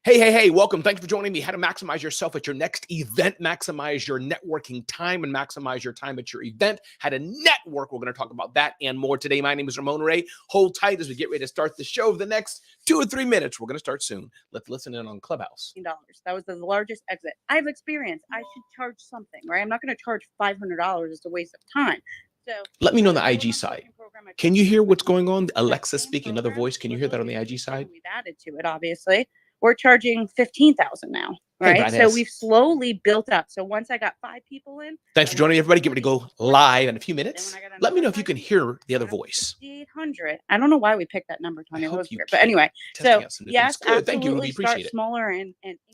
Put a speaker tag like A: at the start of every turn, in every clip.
A: Hey, welcome. Thank you for joining me. How to maximize yourself at your next event, maximize your networking time, and maximize your time at your event. How to network. We're going to talk about that and more today. My name is Ramon Ray. Hold tight as we get ready to start the show. For the next 2 or 3 minutes, we're going to start soon. Let's listen in on Clubhouse.
B: That was the largest exit. I have experience. I should charge something, right? I'm not going to charge $500. It's a waste of time. So
A: let me know on the IG side. Can you hear what's going on? Alexa speaking, another voice. Can you hear that on the IG side?
B: We've added to it, obviously. We're charging $15,000 now, right? So we've slowly built up. So once I got 5 people in.
A: Thanks for joining everybody. Get ready to go live in a few minutes. Let me know if you can hear the other voice.
B: 800. I don't know why we picked that number, Tanya. But anyway, so yes,
A: good. Thank you. We appreciate it.
B: Smaller and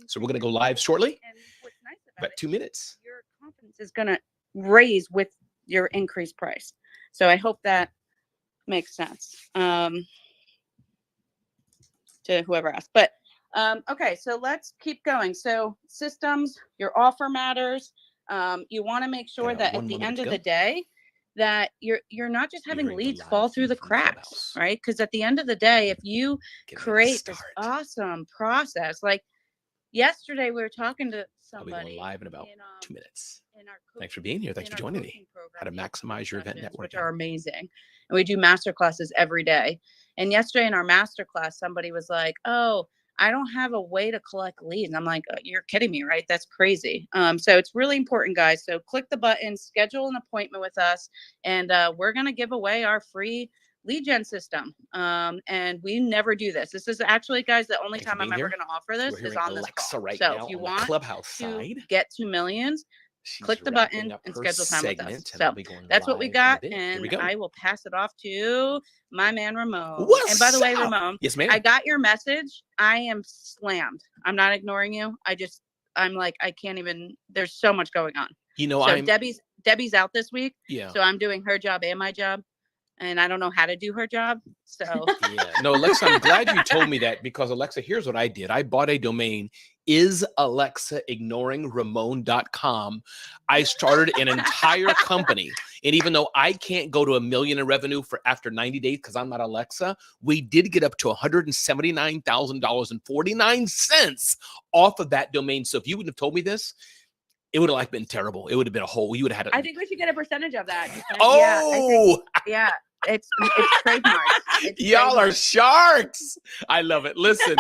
A: so we're going to go live shortly.
B: And what's nice about
A: about 2 minutes.
B: Your confidence is going to raise with your increased price. So I hope that makes sense to whoever asked. But okay, so let's keep going. So systems, your offer matters. You want to make sure that at the end of the day that you're not just having leads fall through the cracks, right? Because at the end of the day, if you create this awesome process, like yesterday we were talking to somebody.
A: I'll be going live in about 2 minutes. Thanks for being here. Thanks for joining me. How to maximize your event network,
B: which are amazing. And we do master classes every day. And yesterday in our master class, somebody was like, "Oh, I don't have a way to collect leads." And I'm like, "You're kidding me, right? That's crazy." So it's really important, guys. So click the button, schedule an appointment with us, and we're going to give away our free lead gen system. And we never do this. This is actually, guys, the only time I'm ever going to offer this is on this call.
A: Right
B: so
A: now
B: if you
A: on
B: want
A: the Clubhouse
B: to
A: side,
B: get to millions, click the button and schedule time with us. So that's what we got. And I will pass it off to my man, Ramon. And by the way, Ramon,
A: yes, ma'am.
B: I got your message. I am slammed. I'm not ignoring you. I'm like, I can't even, there's so much going on.
A: You know,
B: so Debbie's out this week.
A: Yeah.
B: So I'm doing her job and my job. And I don't know how to do her job. So
A: yeah. No, Alexa, I'm glad you told me that, because Alexa, here's what I did. I bought a domain, isAlexaignoringRamon.com. I started an entire company. And even though I can't go to $1 million in revenue for after 90 days, because I'm not Alexa, we did get up to $179,000.49 off of that domain. So if you wouldn't have told me this, it would have been terrible. It would have been a whole, you would have had
B: I think we should get a percentage of that.
A: Oh,
B: yeah. It's trademarked.
A: Y'all are sharks. I love it. Listen,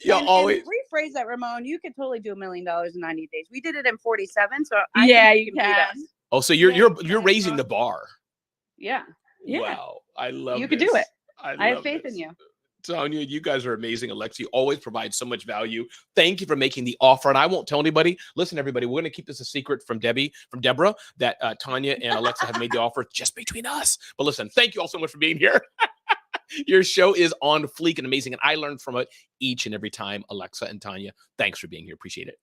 A: y'all always
B: rephrase that, Ramon. You could totally do $1 million in 90 days. We did it in 47. So
C: yeah, you can.
A: Oh, so you're raising the bar.
B: Yeah.
A: Wow. I love
B: you could do it. I have faith
A: this.
B: in you.
A: Tanya, you guys are amazing. Alexa, you always provide so much value. Thank you for making the offer. And I won't tell anybody. Listen, everybody, we're going to keep this a secret from Deborah, that Tanya and Alexa have made the offer just between us. But listen, thank you all so much for being here. Your show is on fleek and amazing. And I learn from it each and every time. Alexa and Tanya, thanks for being here. Appreciate it.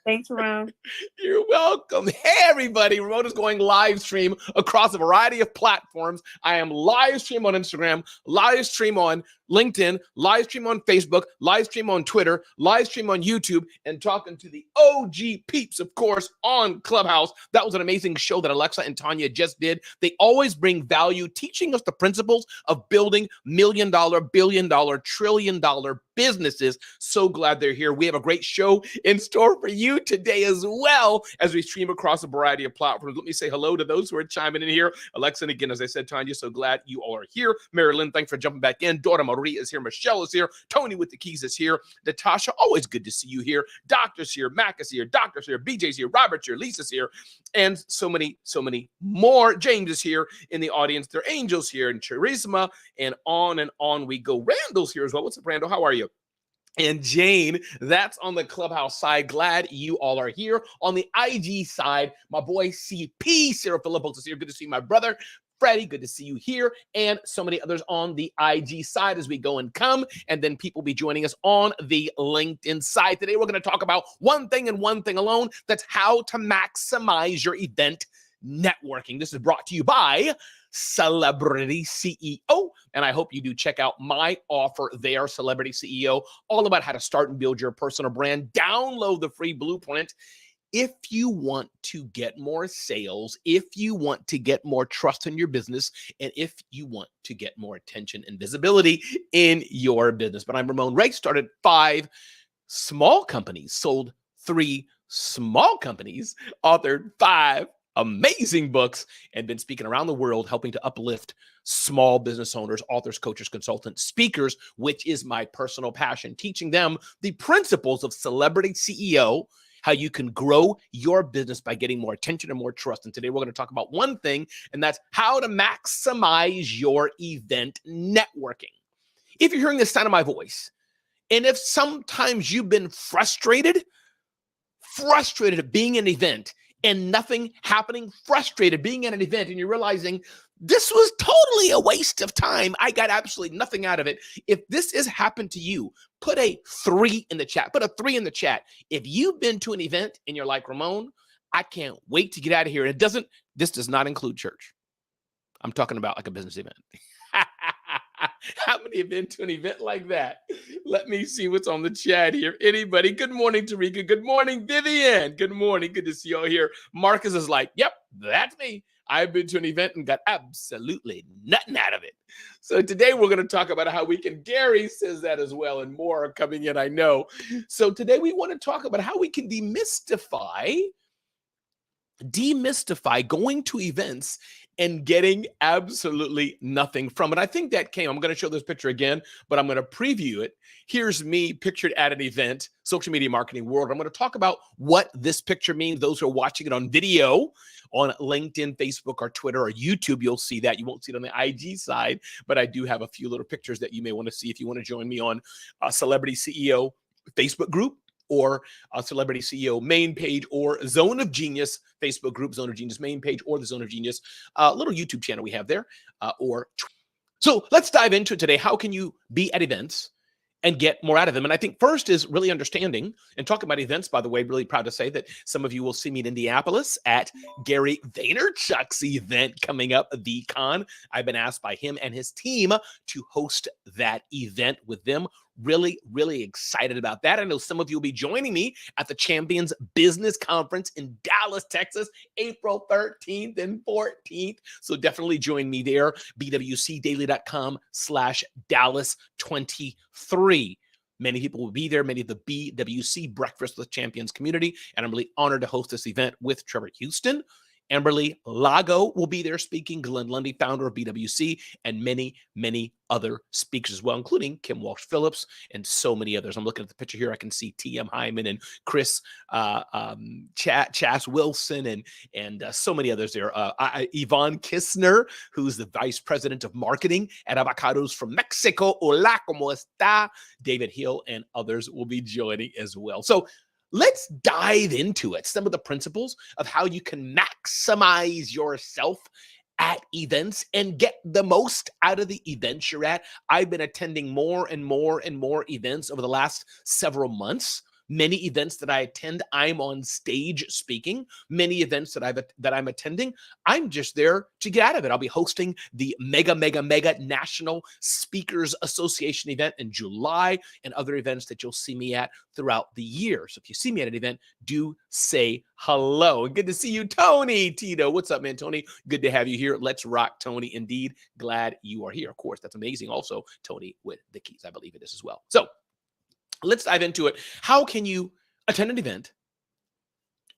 B: Thanks, Ramon.
A: You're welcome. Hey, everybody. Ramon is going live stream across a variety of platforms. I am live stream on Instagram, live stream on LinkedIn, live stream on Facebook, live stream on Twitter, live stream on YouTube, and talking to the OG peeps, of course, on Clubhouse. That was an amazing show that Alexa and Tanya just did. They always bring value, teaching us the principles of building $1 million, $billion, $1 trillion businesses. So glad they're here. We have a great show in store for you today as well as we stream across a variety of platforms. Let me say hello to those who are chiming in here. Alexa, and again, as I said, Tanya, so glad you all are here. Marilyn, thanks for jumping back in. Dora Maria is here. Michelle is here. Tony with the keys is here. Natasha, always good to see you here. Doctor's here. Mac is here. Doctor's here. BJ's here. Robert's here. Lisa's here. And so many more. James is here in the audience. There are Angels here and Charisma, and on we go. Randall's here as well. What's up, Randall? How are you? And Jane, that's on the Clubhouse side. Glad you all are here. On the IG side, my boy CP, Sarah Philippos is here. Good to see my brother. Freddie, good to see you here. And so many others on the IG side as we go and come. And then people be joining us on the LinkedIn side. Today, we're going to talk about one thing and one thing alone. That's how to maximize your event networking. This is brought to you by Celebrity CEO. And I hope you do check out my offer there, Celebrity CEO, all about how to start and build your personal brand. Download the free blueprint. If you want to get more sales, if you want to get more trust in your business, and if you want to get more attention and visibility in your business. But I'm Ramon Ray, started 5 small companies, sold 3 small companies, authored 5 amazing books, and been speaking around the world helping to uplift small business owners, authors, coaches, consultants, speakers, which is my personal passion, teaching them the principles of celebrity CEO, how you can grow your business by getting more attention and more trust. And today we're going to talk about one thing, and that's how to maximize your event networking. If you're hearing the sound of my voice, and if sometimes you've been frustrated at being in an event and nothing happening, frustrated being at an event and you're realizing this was totally a waste of time, I got absolutely nothing out of it. If this has happened to you, put a 3 in the chat. Put a 3 in the chat. If you've been to an event and you're like, Ramon, I can't wait to get out of here. And this does not include church. I'm talking about like a business event. How many have been to an event like that? Let me see what's on the chat here. Anybody? Good morning, Tarika. Good morning, Vivian. Good morning. Good to see you all here. Marcus is like, yep, that's me. I've been to an event and got absolutely nothing out of it. So today we're going to talk about how we can, Gary says that as well, and more are coming in, I know. So today we want to talk about how we can demystify going to events and getting absolutely nothing from it. I think that came, I'm going to show this picture again, but I'm going to preview it. Here's me pictured at an event, social media marketing world. I'm going to talk about what this picture means. Those who are watching it on video on LinkedIn, Facebook, or Twitter, or YouTube, you'll see that. You won't see it on the IG side, but I do have a few little pictures that you may want to see if you want to join me on a Celebrity CEO Facebook group, or a Celebrity CEO main page, or Zone of Genius Facebook group, Zone of Genius main page, or the Zone of Genius little YouTube channel we have there. So let's dive into it today. How can you be at events and get more out of them? And I think first is really understanding and talking about events. By the way, really proud to say that some of you will see me in Indianapolis at Gary Vaynerchuk's event coming up, VCon. I've been asked by him and his team to host that event with them. Really, really excited about that. I know some of you will be joining me at the Champions Business Conference in Dallas, Texas, April 13th and 14th. So definitely join me there. bwcdaily.com/Dallas23. Many people will be there, many of the BWC Breakfast with Champions community. And I'm really honored to host this event with Trevor Houston. Amberly Lago will be there speaking, Glenn Lundy, founder of BWC, and many, many other speakers as well, including Kim Walsh-Phillips and so many others. I'm looking at the picture here. I can see T.M. Hyman and Chris Chas Wilson and so many others there. Yvonne Kistner, who's the vice president of marketing at Avocados from Mexico. Hola, ¿cómo está? David Hill and others will be joining as well. So let's dive into it. Some of the principles of how you can maximize yourself at events and get the most out of the events you're at. I've been attending more and more and more events over the last several months. Many events that I attend, I'm on stage speaking. Many events that I'm attending, I'm just there to get out of it. I'll be hosting the Mega National Speakers Association event in July, and other events that you'll see me at throughout the year. So if you see me at an event, do say hello. Good to see you, Tony Tito. What's up, man, Tony? Good to have you here. Let's rock, Tony. Indeed, glad you are here. Of course, that's amazing. Also, Tony with the keys, I believe it is as well. So let's dive into it. How can you attend an event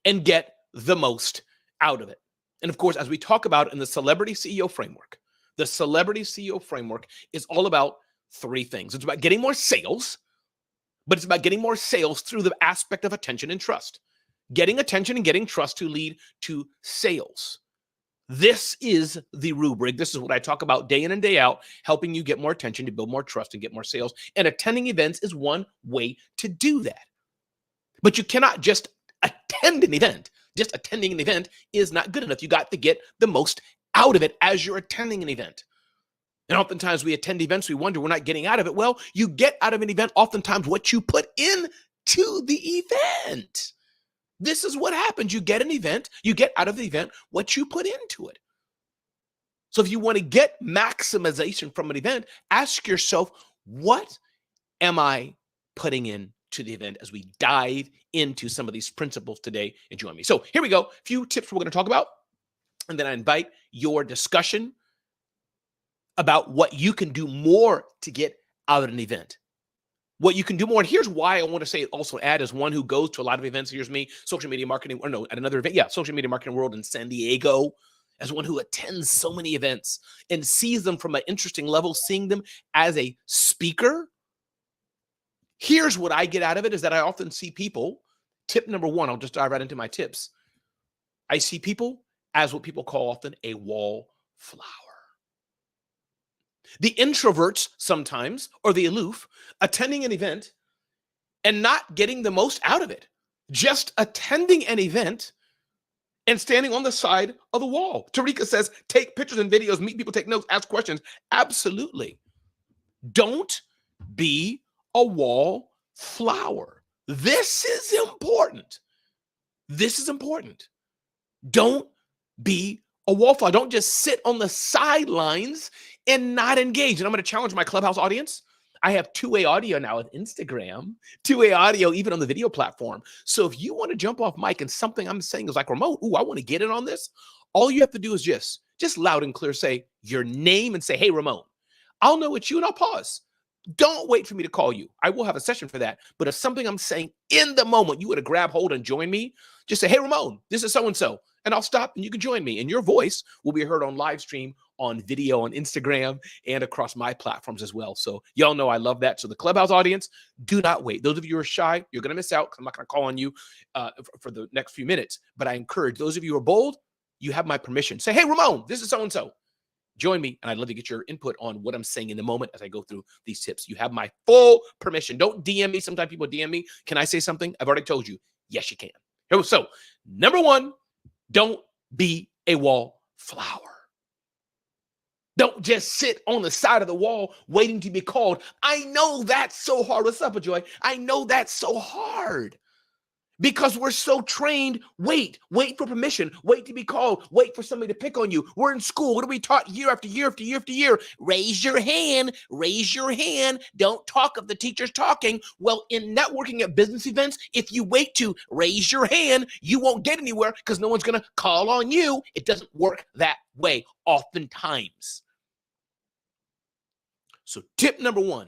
A: and get the most out of it? And of course, as we talk about in the Celebrity CEO framework, the Celebrity CEO framework is all about 3 things. It's about getting more sales, but it's about getting more sales through the aspect of attention and trust. Getting attention and getting trust to lead to sales. This is the rubric. This is what I talk about day in and day out, helping you get more attention, to build more trust, and get more sales. And attending events is one way to do that. But you cannot just attend an event. Just attending an event is not good enough. You got to get the most out of it as you're attending an event. And oftentimes we attend events, we wonder we're not getting out of it. Well, you get out of an event oftentimes what you put into the event. This is what happens. You get an event, you get out of the event what you put into it. So if you want to get maximization from an event, ask yourself, what am I putting into the event, as we dive into some of these principles today and join me. So here we go. A few tips we're going to talk about, and then I invite your discussion about what you can do more to get out of an event. what you can do more. And here's why I want to say also add as one who goes to a lot of events. Here's me, social media marketing, or no, at another event. Yeah, social media marketing world in San Diego. As one who attends so many events and sees them from an interesting level, seeing them as a speaker. Here's what I get out of it is that I often see people, tip number one, I'll just dive right into my tips. I see people as what people call often a wallflower. The introverts sometimes, or the aloof, attending an event and not getting the most out of it. Just attending an event and standing on the side of the wall. Tarika says, take pictures and videos, meet people, take notes, ask questions. Absolutely. Don't be a wallflower. This is important. This is important. Don't be a wallflower. Don't just sit on the sidelines and not engage. And I'm going to challenge my Clubhouse audience. I have two-way audio now with Instagram, two-way audio even on the video platform. So if you want to jump off mic and something I'm saying is like, Ramon, ooh, I want to get in on this, all you have to do is just loud and clear say your name and say, hey, Ramon. I'll know it's you and I'll pause. Don't wait for me to call you. I will have a session for that. But if something I'm saying in the moment, you would have grab hold and join me, just say, hey, Ramon, this is so-and-so. And I'll stop and you can join me. And your voice will be heard on live stream, on video, on Instagram, and across my platforms as well. So y'all know I love that. So the Clubhouse audience, do not wait. Those of you who are shy, you're going to miss out because I'm not going to call on you for the next few minutes. But I encourage those of you who are bold, you have my permission. Say, hey, Ramon, this is so-and-so. Join me, and I'd love to get your input on what I'm saying in the moment as I go through these tips. You have my full permission. Don't DM me. Sometimes people DM me. Can I say something? I've already told you. Yes, you can. So, number one, don't be a wallflower. Don't just sit on the side of the wall waiting to be called. I know that's so hard. What's up, Joy? I know that's so hard. Because we're so trained, wait for permission, wait to be called, wait for somebody to pick on you. We're in school. What are we taught year after year after year after year? Raise your hand, raise your hand. Don't talk if the teacher's talking. Well, in networking at business events, if you wait to raise your hand, you won't get anywhere because no one's going to call on you. It doesn't work that way oftentimes. So tip number one,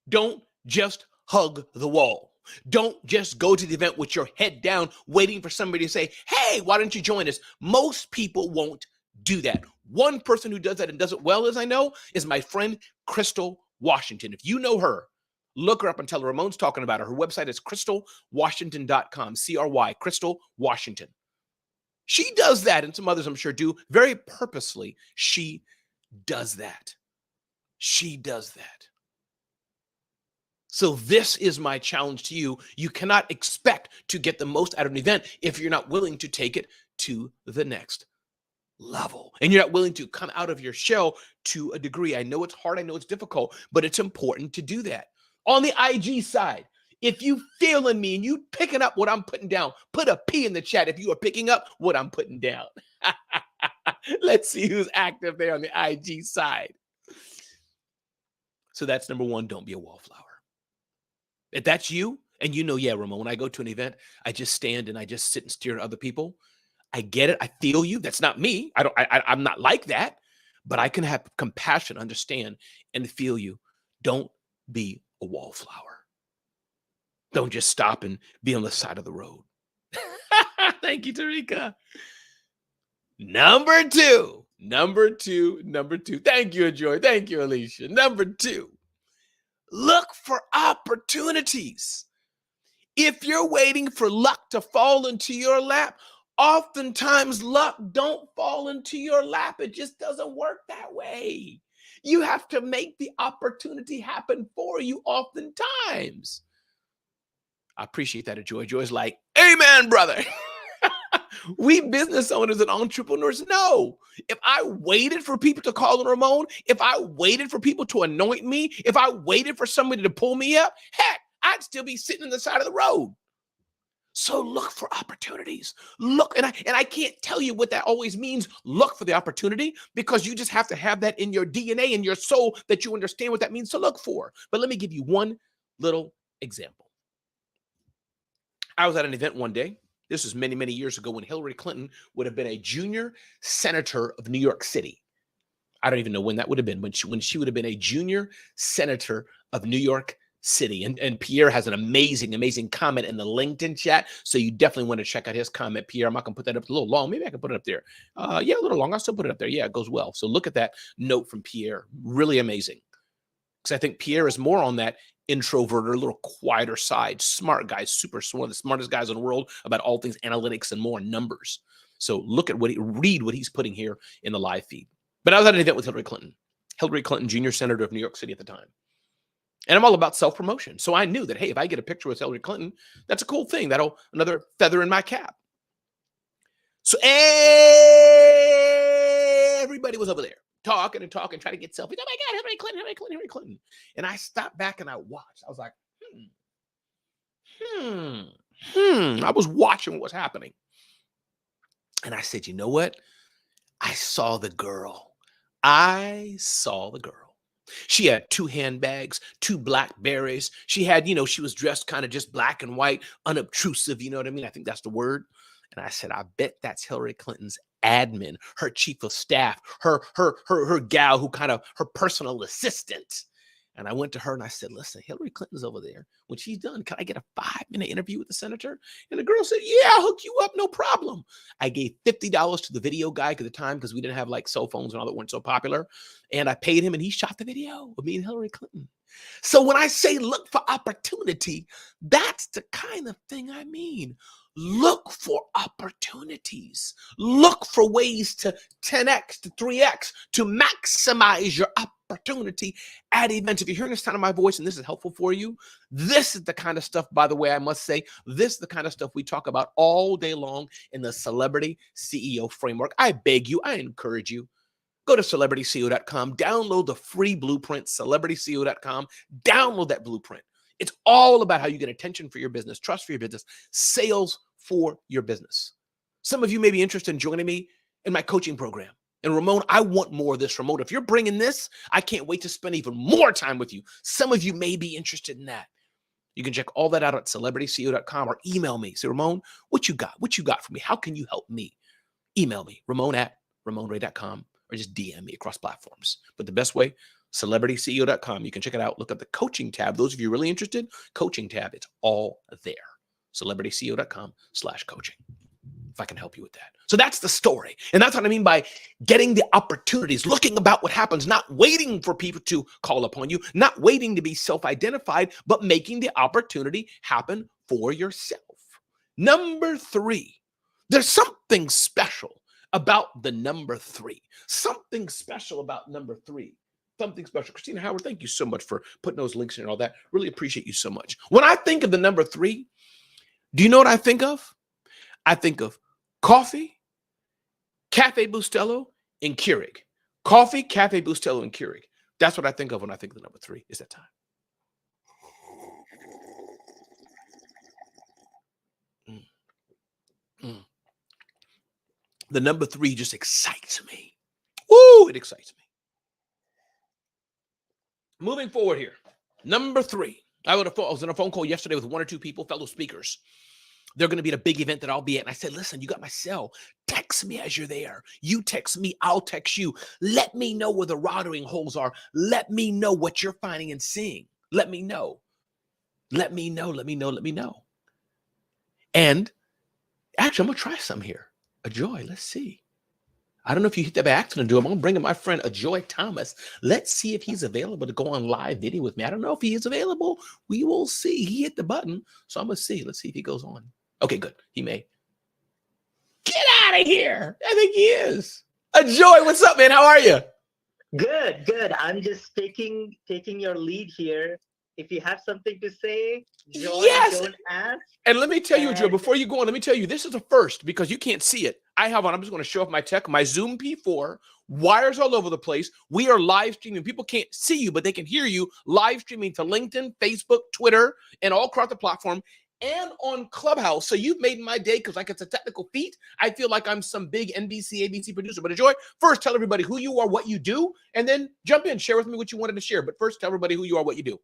A: don't just hug the wall. Don't just go to the event with your head down, waiting for somebody to say, hey, why don't you join us? Most people won't do that. One person who does that and does it well, as I know, is my friend, Crystal Washington. If you know her, look her up and tell her Ramon's talking about her. Her website is crystalwashington.com, C-R-Y, Crystal Washington. She does that, and some others I'm sure do, very purposely. She does that. She does that. So this is my challenge to you. You cannot expect to get the most out of an event if you're not willing to take it to the next level. And you're not willing to come out of your shell to a degree. I know it's hard. I know it's difficult, but it's important to do that. On the IG side, if you feeling me and you picking up what I'm putting down, put a P in the chat if you are picking up what I'm putting down. Let's see who's active there on the IG side. So that's number one, don't be a wallflower. If that's you, and you know, yeah, Ramon, when I go to an event, I just stand and I just sit and stare at other people. I get it. I feel you. That's not me. I'm not like that, but I can have compassion, understand, and feel you. Don't be a wallflower. Don't just stop and be on the side of the road. Thank you, Tarika. Number two. Thank you, Joy. Thank you, Alicia. Number two. Look for opportunities. If you're waiting for luck to fall into your lap, oftentimes luck don't fall into your lap. It just doesn't work that way. You have to make the opportunity happen for you oftentimes. I appreciate that, Joy. Joy's like, amen, brother. We business owners and entrepreneurs know if I waited for people to call on Ramon, if I waited for people to anoint me, if I waited for somebody to pull me up, heck, I'd still be sitting on the side of the road. So look for opportunities. Look, and I can't tell you what that always means. Look for the opportunity because you just have to have that in your DNA, in your soul, that you understand what that means to look for. But let me give you one little example. I was at an event one day. This was many, many years ago when Hillary Clinton would have been a junior senator of New York City. I don't even know when that would have been, when she would have been a junior senator of New York city. And Pierre has an amazing comment in the LinkedIn chat. So you definitely want to check out his comment, Pierre. I'm not going to put that up a little long. Maybe I can put it up there. Yeah, a little long. I'll still put it up there. Yeah, it goes well. So look at that note from Pierre. Really amazing. Because I think Pierre is more on that introverted, a little quieter side. Smart guy, super one of the smartest guys in the world about all things analytics and more numbers. So look at read what he's putting here in the live feed. But I was at an event with Hillary Clinton, junior senator of New York City at the time. And I'm all about self-promotion. So I knew that, hey, if I get a picture with Hillary Clinton, that's a cool thing. That'll another feather in my cap. So everybody was over there talking, trying to get selfies. Oh my God, Hillary Clinton. And I stopped back and I watched. I was like, I was watching what was happening. And I said, you know what? I saw the girl. She had 2 handbags, 2 Blackberries. She had, she was dressed kind of just black and white, unobtrusive. You know what I mean? I think that's the word. And I said, I bet that's Hillary Clinton's admin, her chief of staff, her gal who kind of her personal assistant. And I went to her and I said, listen, Hillary Clinton's over there. When she's done, can I get a 5-minute interview with the senator? And the girl said, yeah, I'll hook you up. No problem. I gave $50 to the video guy at the time because we didn't have like cell phones and all that weren't so popular. And I paid him and he shot the video of me and Hillary Clinton. So when I say look for opportunity, that's the kind of thing I mean. Look for opportunities. Look for ways to 10x, to 3x, to maximize your opportunity at events. If you're hearing the sound of my voice and this is helpful for you, this is the kind of stuff, by the way, I must say, this is the kind of stuff we talk about all day long in the Celebrity CEO Framework. I beg you, I encourage you, go to CelebrityCEO.com, download the free blueprint, CelebrityCEO.com, download that blueprint. It's all about how you get attention for your business, trust for your business, sales for your business. Some of you may be interested in joining me in my coaching program. And Ramon, I want more of this, Ramon. If you're bringing this, I can't wait to spend even more time with you. Some of you may be interested in that. You can check all that out at CelebrityCEO.com or email me. Say, Ramon, what you got? What you got for me? How can you help me? Email me, Ramon@RamonRay.com, or just DM me across platforms. But the best way, CelebrityCEO.com. You can check it out. Look at the coaching tab. Those of you really interested, coaching tab, it's all there. CelebrityCEO.com/coaching. If I can help you with that. So that's the story. And that's what I mean by getting the opportunities, looking about what happens, not waiting for people to call upon you, not waiting to be self-identified, but making the opportunity happen for yourself. Number 3, there's something special about the number 3. Something special about number 3. Something special. Christina Howard, thank you so much for putting those links in and all that. Really appreciate you so much. When I think of the number 3, do you know what I think of? I think of coffee, Cafe Bustelo, and Keurig. Coffee, Cafe Bustelo, and Keurig. That's what I think of when I think of the number 3. It's that time. The number 3 just excites me. Woo, it excites me. Moving forward here. Number 3. I was on a phone call yesterday with 1 or 2 people, fellow speakers. They're going to be at a big event that I'll be at. And I said, listen, you got my cell. Text me as you're there. You text me, I'll text you. Let me know where the watering holes are. Let me know what you're finding and seeing. Let me know. Let me know. And actually, I'm going to try some here. Ajoy, let's see. I don't know if you hit that by accident, I'm going to bring in my friend Ajoy Thomas. Let's see if he's available to go on live video with me. I don't know if he is available. We will see. He hit the button. So I'm going to see. Let's see if he goes on. Okay, good. He may. Get out of here. I think he is. Ajoy, what's up, man? How are you?
C: Good. I'm just taking your lead here. If you have something to say, join,
A: yes.
C: Don't ask.
A: And let me tell you, Joe, before you go on, let me tell you, this is a first because you can't see it. I have on, I'm just going to show off my tech, my Zoom P4, wires all over the place. We are live streaming. People can't see you, but they can hear you live streaming to LinkedIn, Facebook, Twitter, and all across the platform and on Clubhouse. So you've made my day because like it's a technical feat. I feel like I'm some big NBC, ABC producer. But Ajoy, first tell everybody who you are, what you do, and then jump in, share with me what you wanted to share. But first tell everybody who you are, what you do.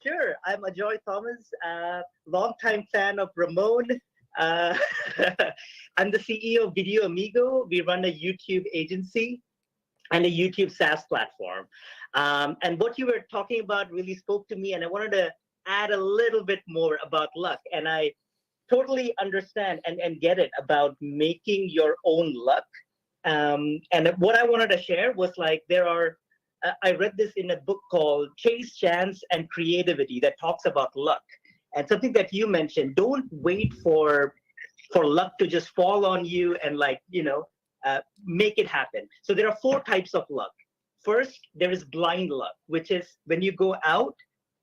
C: Sure. I'm Ajoy Thomas, longtime fan of Ramon. I'm the CEO of Video Amigo. We run a YouTube agency and a YouTube SaaS platform. And what you were talking about really spoke to me, and I wanted to add a little bit more about luck. And I totally understand and get it about making your own luck. And what I wanted to share was like, I read this in a book called Chase, Chance, and Creativity that talks about luck. And something that you mentioned, don't wait for luck to just fall on you and make it happen. So there are 4 types of luck. First, there is blind luck, which is when you go out,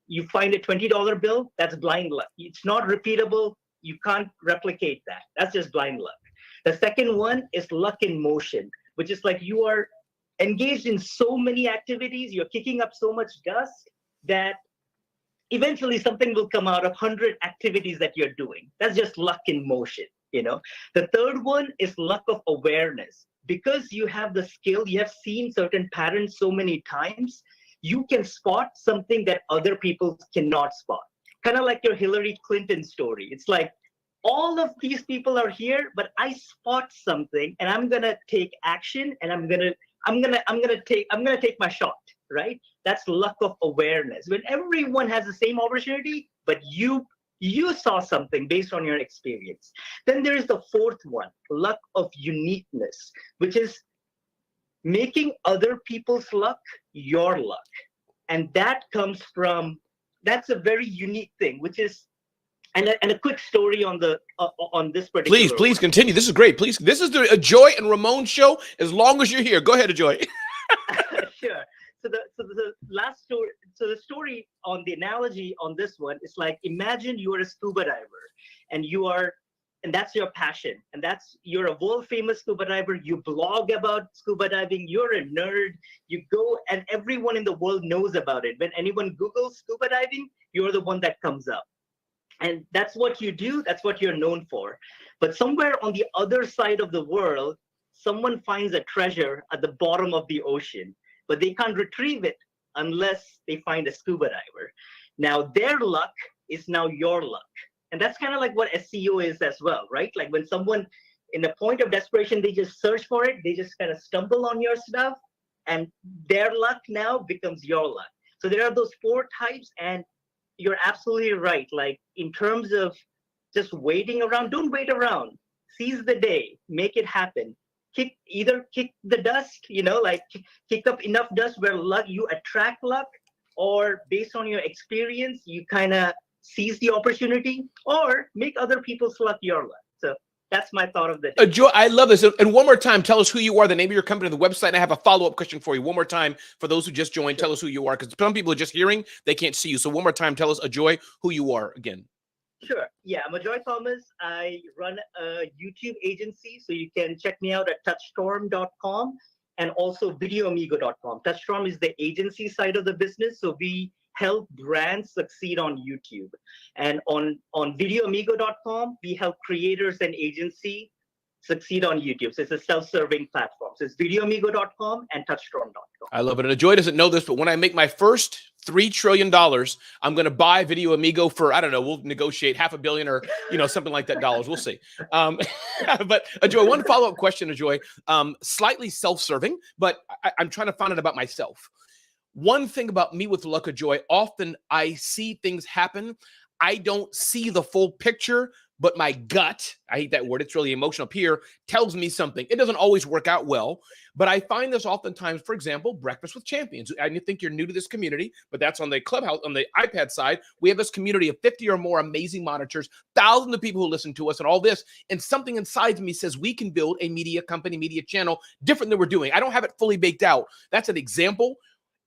C: you find a $20 bill, that's blind luck. It's not repeatable. You can't replicate that. That's just blind luck. The second one is luck in motion, which is like you are engaged in so many activities, you're kicking up so much dust that eventually something will come out of 100 activities that you're doing. That's just luck in motion, The third one is luck of awareness. Because you have the skill, you have seen certain patterns so many times, you can spot something that other people cannot spot. Kind of like your Hillary Clinton story. It's like all of these people are here, but I spot something and I'm gonna take action and I'm gonna take my shot, right? That's luck of awareness. When everyone has the same opportunity, but you saw something based on your experience. Then there is the fourth one, luck of uniqueness, which is making other people's luck your luck. And that comes from, that's a very unique thing, which is, and a quick story on this particular
A: Please
C: one.
A: continue. This is great. Please, this is the Ajoy and Ramon show. As long as you're here, go ahead, Ajoy.
C: Sure. So the last story, so the story on the analogy on this one is like, imagine you are a scuba diver and that's your passion. And you're a world famous scuba diver. You blog about scuba diving. You're a nerd. You go and everyone in the world knows about it. When anyone Googles scuba diving, you're the one that comes up. And that's what you do. That's what you're known for. But somewhere on the other side of the world, someone finds a treasure at the bottom of the ocean, but they can't retrieve it unless they find a scuba diver. Now, their luck is now your luck. And that's kind of like what SEO is as well, right? Like when someone, in a point of desperation, they just search for it, they just kind of stumble on your stuff, and their luck now becomes your luck. So there are those 4 types, and you're absolutely right. Like in terms of just waiting around, don't wait around. Seize the day, make it happen. Either kick the dust, kick up enough dust where you attract luck, or based on your experience, you kind of seize the opportunity, or make other people's luck your luck. So that's my thought of the day.
A: Ajoy, I love this. And one more time, tell us who you are, the name of your company, the website, and I have a follow-up question for you. One more time, for those who just joined, tell us who you are, because some people are just hearing, they can't see you. So one more time, tell us, Ajoy, who you are again.
C: Sure. Yeah, I'm Ajoy Thomas. I run a YouTube agency, so you can check me out at touchstorm.com and also videoamigo.com. Touchstorm is the agency side of the business, so we help brands succeed on YouTube. And on videoamigo.com, we help creators and agency succeed on YouTube. So it's a self-serving platform. So it's videoamigo.com and touchstorm.com.
A: I love it. And Ajoy doesn't know this, but when I make my first $3 trillion, I'm going to buy Video Amigo for, I don't know, we'll negotiate $500 million or, something like that dollars. We'll see. But Ajoy, one follow-up question, Ajoy, slightly self-serving, but I'm trying to find out about myself. One thing about me with luck, Ajoy, often I see things happen. I don't see the full picture, but my gut, I hate that word, it's really emotional up here, tells me something. It doesn't always work out well, but I find this oftentimes, for example, Breakfast with Champions. I think you're new to this community, but that's on the Clubhouse, on the iPad side. We have this community of 50 or more amazing monitors, thousands of people who listen to us and all this, and something inside me says we can build a media company, media channel different than we're doing. I don't have it fully baked out. That's an example.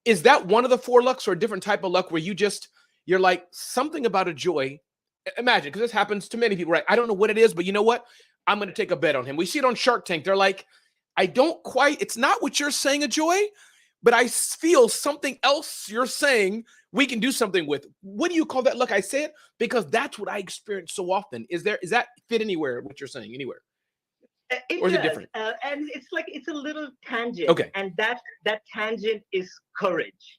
A: Is that one of the 4 lucks or a different type of luck where you're like, something about Ajoy? Imagine, because this happens to many people, right? I don't know what it is, but you know what? I'm going to take a bet on him. We see it on Shark Tank. They're like, it's not what you're saying, Ajoy, but I feel something else you're saying we can do something with. What do you call that luck? I say it because that's what I experience so often. Is that fit anywhere, what you're saying, anywhere?
C: Or is
A: it different?
C: And it's a little tangent.
A: Okay.
C: And that tangent is courage.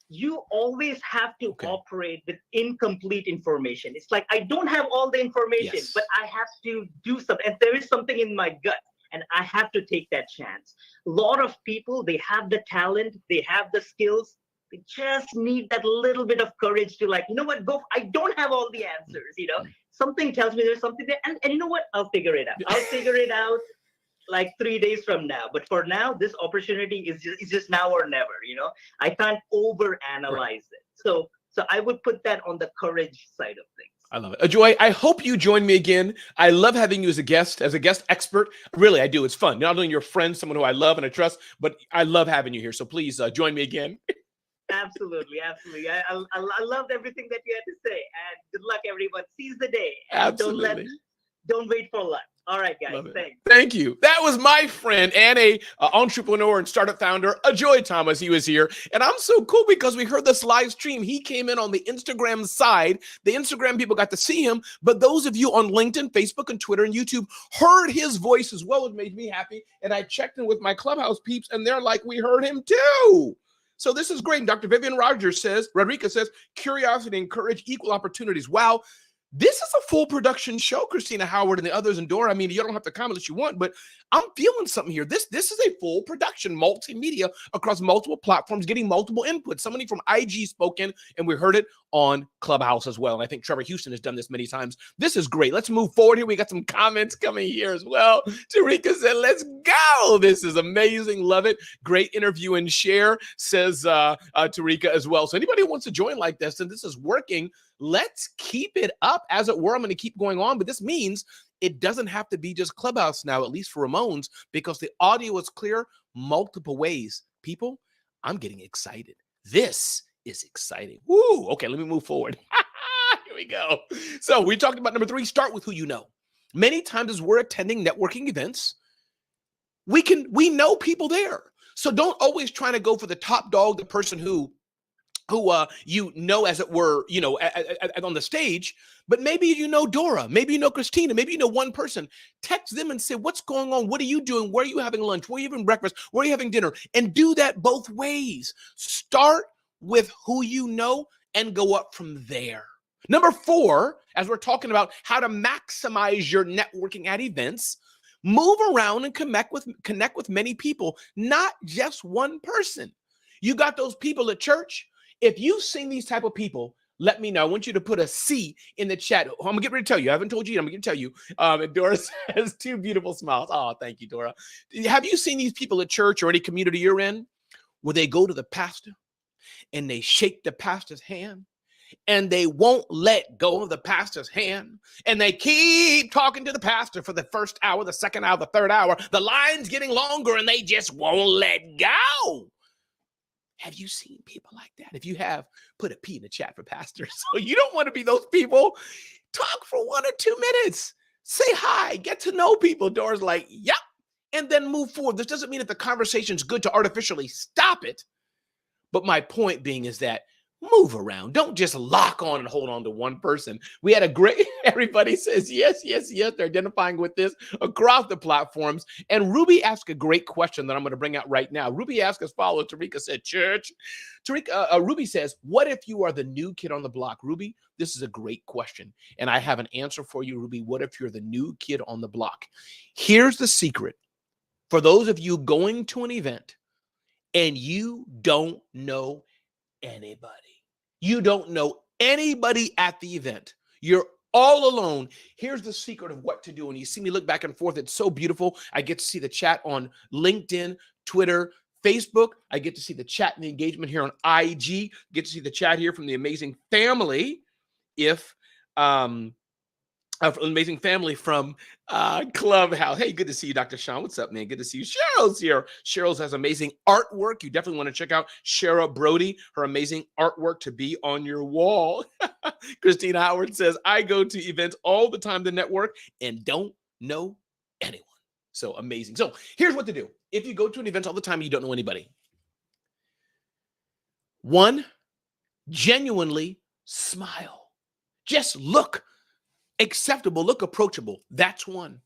C: You always have to operate with incomplete information. It's like, I don't have all the information, but I have to do something. And there is something in my gut, and I have to take that chance. A lot of people, they have the talent, they have the skills, They just need that little bit of courage to, like, you know what, go. I don't have all the answers. Something tells me there's something there, and you know what? I'll figure it out. I'll figure it out like 3 days from now. But for now, this opportunity is just now or never. I can't overanalyze it. So I would put that on the courage side of things.
A: I love it. Ajoy, I hope you join me again. I love having you as a guest expert. Really, I do. It's fun. Not only your friend, someone who I love and I trust, but I love having you here. So please join me again.
C: Absolutely. I loved everything that you had to say. And good luck, everyone. Seize the day. And
A: Absolutely.
C: Don't wait for luck. All right, guys. Thanks.
A: Thank you. That was my friend and a entrepreneur and startup founder, Ajoy Thomas. He was here. And I'm so cool because we heard this live stream. He came in on the Instagram side. The Instagram people got to see him. But those of you on LinkedIn, Facebook, and Twitter, and YouTube heard his voice as well. It made me happy. And I checked in with my Clubhouse peeps, and they're like, we heard him too. So this is great. Dr. Vivian Rodriguez says, curiosity and courage, equal opportunities. Wow. This is a full production show, Christina Howard and the others, and Dora. I mean, you don't have to comment if you want, but I'm feeling something here. This is a full production, multimedia across multiple platforms, getting multiple inputs. Somebody from IG spoke in, and we heard it on Clubhouse as well. And I think Trevor Houston has done this many times. This is great. Let's move forward here. We got some comments coming here as well. Tarika said, let's go. This is amazing. Love it. Great interview and share, says Tarika as well. So anybody who wants to join like this, and this is working, let's keep it up. As it were, I'm going to keep going on, but this means it doesn't have to be just Clubhouse now, at least for Ramones, because the audio is clear multiple ways. People, I'm getting excited. This is exciting. Woo! Okay, let me move forward. Here we go. So we talked about number 3, start with who you know. Many times as we're attending networking events, we know people there. So don't always try to go for the top dog, the person who as it were, on the stage, but maybe you know Dora, maybe you know Christina, maybe you know one person. Text them and say, what's going on? What are you doing? Where are you having lunch? Where are you having breakfast? Where are you having dinner? And do that both ways. Start with who you know and go up from there. Number 4, as we're talking about how to maximize your networking at events, move around and connect with many people, not just one person. You got those people at church. If you've seen these type of people, let me know. I want you to put a C in the chat. I'm going to get ready to tell you. I haven't told you yet. I'm going to tell you. And Dora has 2 beautiful smiles. Oh, thank you, Dora. Have you seen these people at church or any community you're in where they go to the pastor and they shake the pastor's hand and they won't let go of the pastor's hand and they keep talking to the pastor for the first hour, the second hour, the third hour. The line's getting longer and they just won't let go. Have you seen people like that? If you have, put a P in the chat for pastors. So you don't want to be those people. Talk for 1 or 2 minutes. Say hi. Get to know people. Dora's like, yep. And then move forward. This doesn't mean that the conversation's good to artificially stop it. But my point being is that move around. Don't just lock on and hold on to one person. We had a great, everybody says yes. They're identifying with this across the platforms. And Ruby asked a great question that I'm going to bring out right now. Ruby asked as follows. Tarika said, church. Ruby says, what if you are the new kid on the block? Ruby, this is a great question. And I have an answer for you, Ruby. What if you're the new kid on the block? Here's the secret. For those of you going to an event and you don't know anybody. You don't know anybody at the event. You're all alone. Here's the secret of what to do. And you see me look back and forth. It's so beautiful. I get to see the chat on LinkedIn, Twitter, Facebook. I get to see the chat and the engagement here on IG. Get to see the chat here from the amazing family. Amazing family from Clubhouse. Hey, good to see you, Dr. Sean. What's up, man? Good to see you. Cheryl's here. Cheryl's has amazing artwork. You definitely want to check out Cheryl Brody, her amazing artwork to be on your wall. Christina Howard says, I go to events all the time to network and don't know anyone. So amazing. So here's what to do. If you go to an event all the time and you don't know anybody. 1, genuinely smile. Just look acceptable, look approachable. That's 1.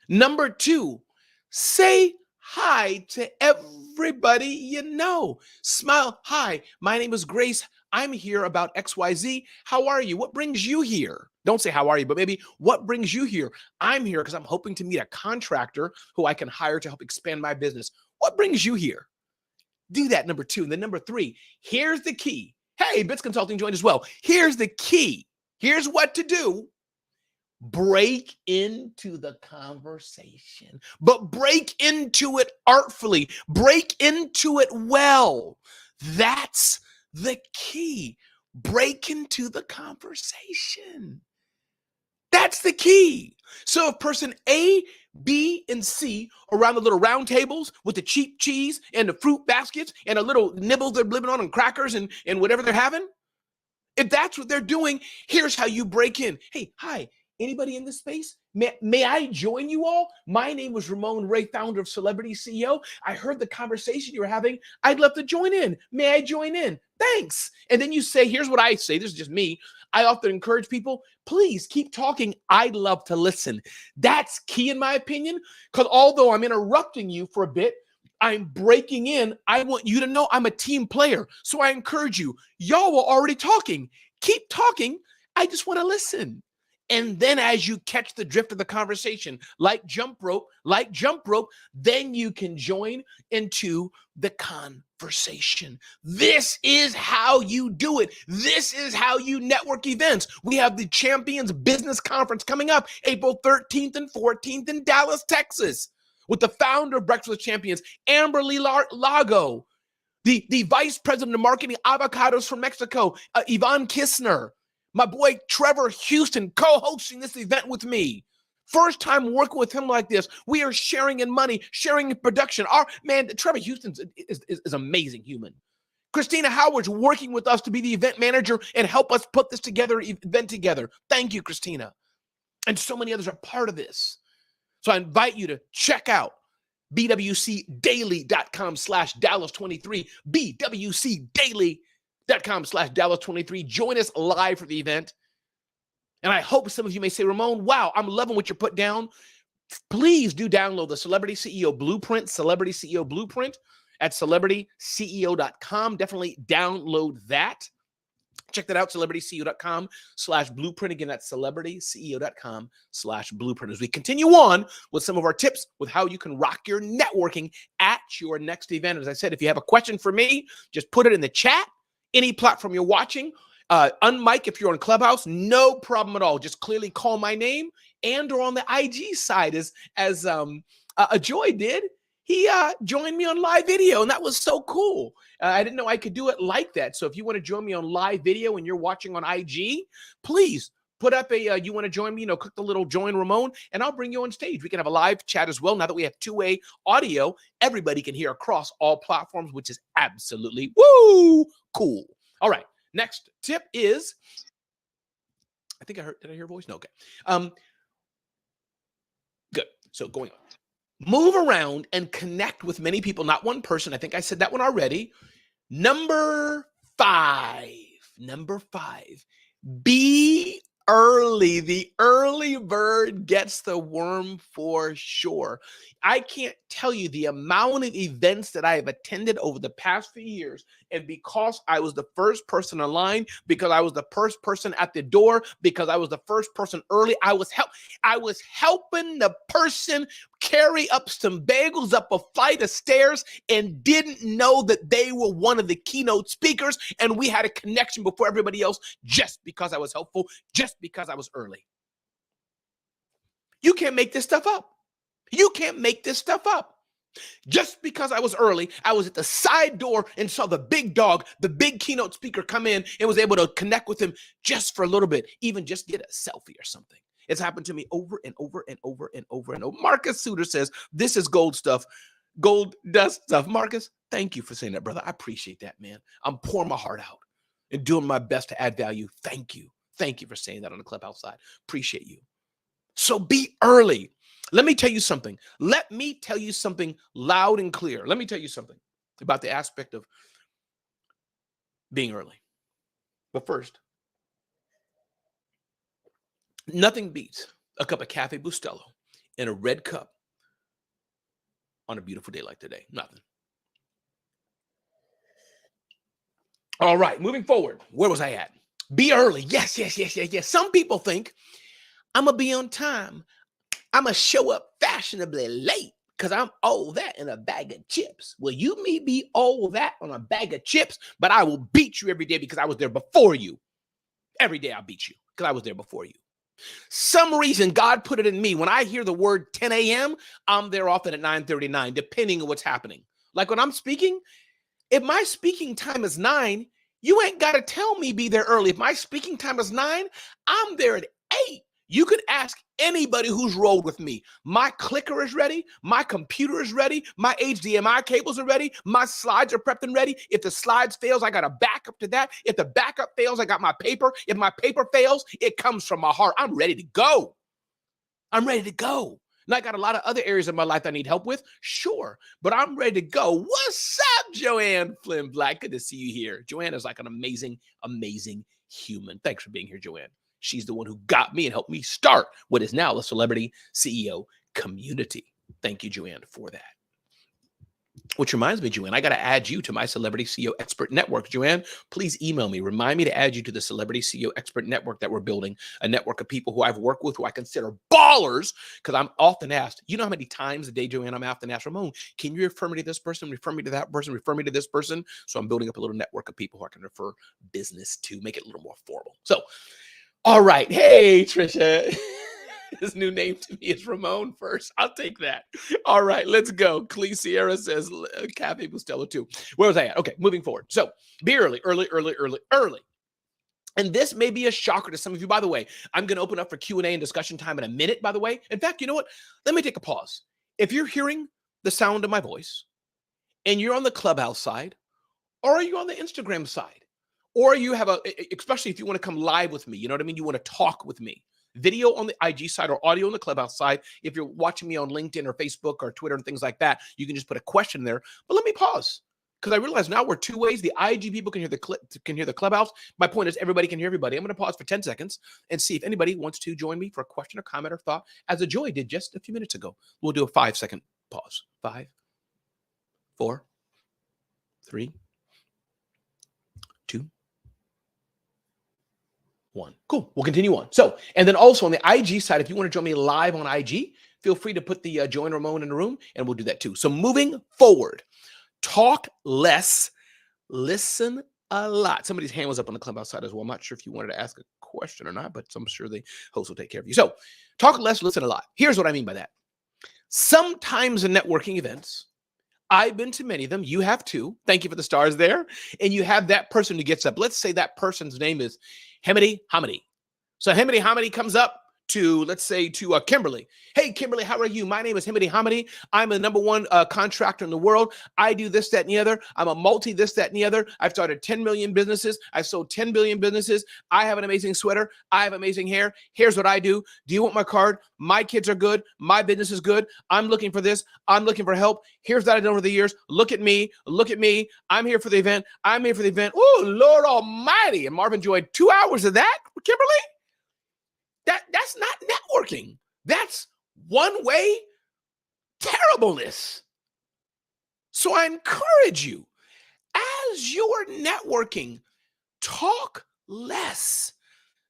A: Number 2, say hi to everybody you know. Smile. Hi, my name is Grace. I'm here about XYZ. How are you? What brings you here? Don't say how are you, but maybe what brings you here? I'm here because I'm hoping to meet a contractor who I can hire to help expand my business. What brings you here? Do that, number 2. And then number 3, here's the key. Hey, Bits Consulting joined as well. Here's the key. Here's what to do. Break into the conversation, but break into it artfully. Break into it well. That's the key. Break into the conversation. That's the key. So if person A, B, and C around the little round tables with the cheap cheese and the fruit baskets and the little nibbles they're living on and crackers and whatever they're having, if that's what they're doing, here's how you break in. Hey, hi, anybody in this space? May I join you all? My name is Ramon Ray, founder of Celebrity CEO. I heard the conversation you were having. I'd love to join in. May I join in? Thanks. And then you say, here's what I say. This is just me. I often encourage people, please keep talking. I'd love to listen. That's key in my opinion, because although I'm interrupting you for a bit, I'm breaking in. I want you to know I'm a team player. So I encourage you. Y'all were already talking. Keep talking. I just want to listen. And then as you catch the drift of the conversation, like jump rope, then you can join into the conversation. This is how you do it. This is how you network events. We have the Champions Business Conference coming up April 13th and 14th in Dallas, Texas, with the founder of Breakfast with Champions, Amberly Lago, the vice president of marketing Avocados from Mexico, Yvonne Kistner, my boy Trevor Houston co-hosting this event with me. First time working with him like this. We are sharing in money, sharing in production. Our man, Trevor Houston is amazing human. Christina Howard's working with us to be the event manager and help us put this event together. Thank you, Christina. And so many others are part of this. So I invite you to check out bwcdaily.com/Dallas23, bwcdaily.com/Dallas23. Join us live for the event. And I hope some of you may say, Ramon, wow, I'm loving what you put down. Please do download the Celebrity CEO Blueprint, at celebrityceo.com. Definitely download that. Check that out, celebrityceo.com/blueprint. Again, that's celebrityceo.com/blueprint. As we continue on with some of our tips with how you can rock your networking at your next event. As I said, if you have a question for me, just put it in the chat. Any platform you're watching, unmic if you're on Clubhouse, no problem at all. Just clearly call my name, and or on the IG side as Joy did. He joined me on live video, and that was so cool. I didn't know I could do it like that. So if you want to join me on live video and you're watching on IG, please put up you want to join me, click the little join Ramon, and I'll bring you on stage. We can have a live chat as well. Now that we have two-way audio, everybody can hear across all platforms, which is absolutely cool. All right, next tip is, did I hear a voice? No, okay. Good, so going on. Move around and connect with many people, not one person. I think I said that one already. Number five, be early. The early bird gets the worm for sure. I can't tell you the amount of events that I have attended over the past few years. And because I was the first person in line, because I was the first person at the door, because I was the first person early, I was helping the person carry up some bagels up a flight of stairs and didn't know that they were one of the keynote speakers. And we had a connection before everybody else just because I was helpful, just because I was early. You can't make this stuff up. You can't make this stuff up. Just because I was early, I was at the side door and saw the big dog, the big keynote speaker come in and was able to connect with him just for a little bit, even just get a selfie or something. It's happened to me over and over and over and over and over. Marcus Suter says, this is gold stuff, gold dust stuff. Marcus, thank you for saying that, brother. I appreciate that, man. I'm pouring my heart out and doing my best to add value. Thank you. Thank you for saying that on the Clubhouse side. Appreciate you. So be early. Let me tell you something. Let me tell you something loud and clear. Let me tell you something about the aspect of being early. But first, nothing beats a cup of Cafe Bustelo in a red cup on a beautiful day like today. Nothing. All right, moving forward. Where was I at? Be early. Yes. Some people think I'm going to be on time. I'm going to show up fashionably late. because I'm all that in a bag of chips. Well, you may be all that on a bag of chips, but I will beat you every day because I was there before you. Every day I'll beat you because I was there before you. Some reason God put it in me. When I hear the word 10 a.m., I'm there often at 9:39, depending on what's happening. Like when I'm speaking, if my speaking time is 9, you ain't got to tell me be there early. If my speaking time is 9, I'm there at 8. You could ask anybody who's rolled with me. My clicker is ready. My computer is ready. My HDMI cables are ready. My slides are prepped and ready. If the slides fails, I got a backup to that. If the backup fails, I got my paper. If my paper fails, it comes from my heart. I'm ready to go. I'm ready to go. And I got a lot of other areas of my life I need help with. Sure. But I'm ready to go. What's up, Joanne Flynn Black? Good to see you here. Joanne is like an amazing, amazing human. Thanks for being here, Joanne. She's the one who got me and helped me start what is now the Celebrity CEO community. Thank you, Joanne, for that. Which reminds me, Joanne, I got to add you to my Celebrity CEO Expert Network. Joanne, please email me. Remind me to add you to the Celebrity CEO Expert Network that we're building, a network of people who I've worked with, who I consider ballers, because I'm often asked, you know how many times a day, Joanne, I'm often asked, Ramon, can you refer me to this person, refer me to that person, refer me to this person? So I'm building up a little network of people who I can refer business to, make it a little more formal. So, all right. Hey, Trisha. His new name to me is Ramon first. I'll take that. All right, let's go. Clee Sierra says, Kathy Bustelo too. Where was I at? Okay, moving forward. So be early. And this may be a shocker to some of you. By the way, I'm going to open up for Q&A and discussion time in a minute, by the way. In fact, you know what? Let me take a pause. If you're hearing the sound of my voice and you're on the Clubhouse side, or are you on the Instagram side, or you have especially if you want to come live with me, you know what I mean? You want to talk with me. Video on the IG side or audio on the Clubhouse side. If you're watching me on LinkedIn or Facebook or Twitter and things like that, you can just put a question there. But let me pause because I realize now we're two ways. The IG people can hear the Clubhouse. My point is everybody can hear everybody. I'm going to pause for 10 seconds and see if anybody wants to join me for a question or comment or thought, as Joy did just a few minutes ago. We'll do a 5-second pause. 5, 4, 3, 2, 1. Cool. We'll continue on. So, and then also on the IG side, if you want to join me live on IG, feel free to put the join Ramon in the room and we'll do that too. So moving forward, talk less, listen a lot. Somebody's hand was up on the Clubhouse side as well. I'm not sure if you wanted to ask a question or not, but I'm sure the host will take care of you. So talk less, listen a lot. Here's what I mean by that. Sometimes in networking events, I've been to many of them. You have too. Thank you for the stars there. And you have that person who gets up. Let's say that person's name is Hemedy Hamidi. So Hemedy Hamidi comes up to, let's say, to Kimberly. Hey, Kimberly, how are you? My name is Hemedy Hamidi. I'm the #1 contractor in the world. I do this, that, and the other. I'm a multi this, that, and the other. I've started 10 million businesses. I've sold 10 billion businesses. I have an amazing sweater. I have amazing hair. Here's what I do. Do you want my card? My kids are good. My business is good. I'm looking for this. I'm looking for help. Here's what I've done over the years. Look at me. Look at me. I'm here for the event. I'm here for the event. Oh, Lord Almighty. And Marvin enjoyed 2 hours of that, Kimberly? That's not networking. That's one-way terribleness. So I encourage you, as you're networking, talk less,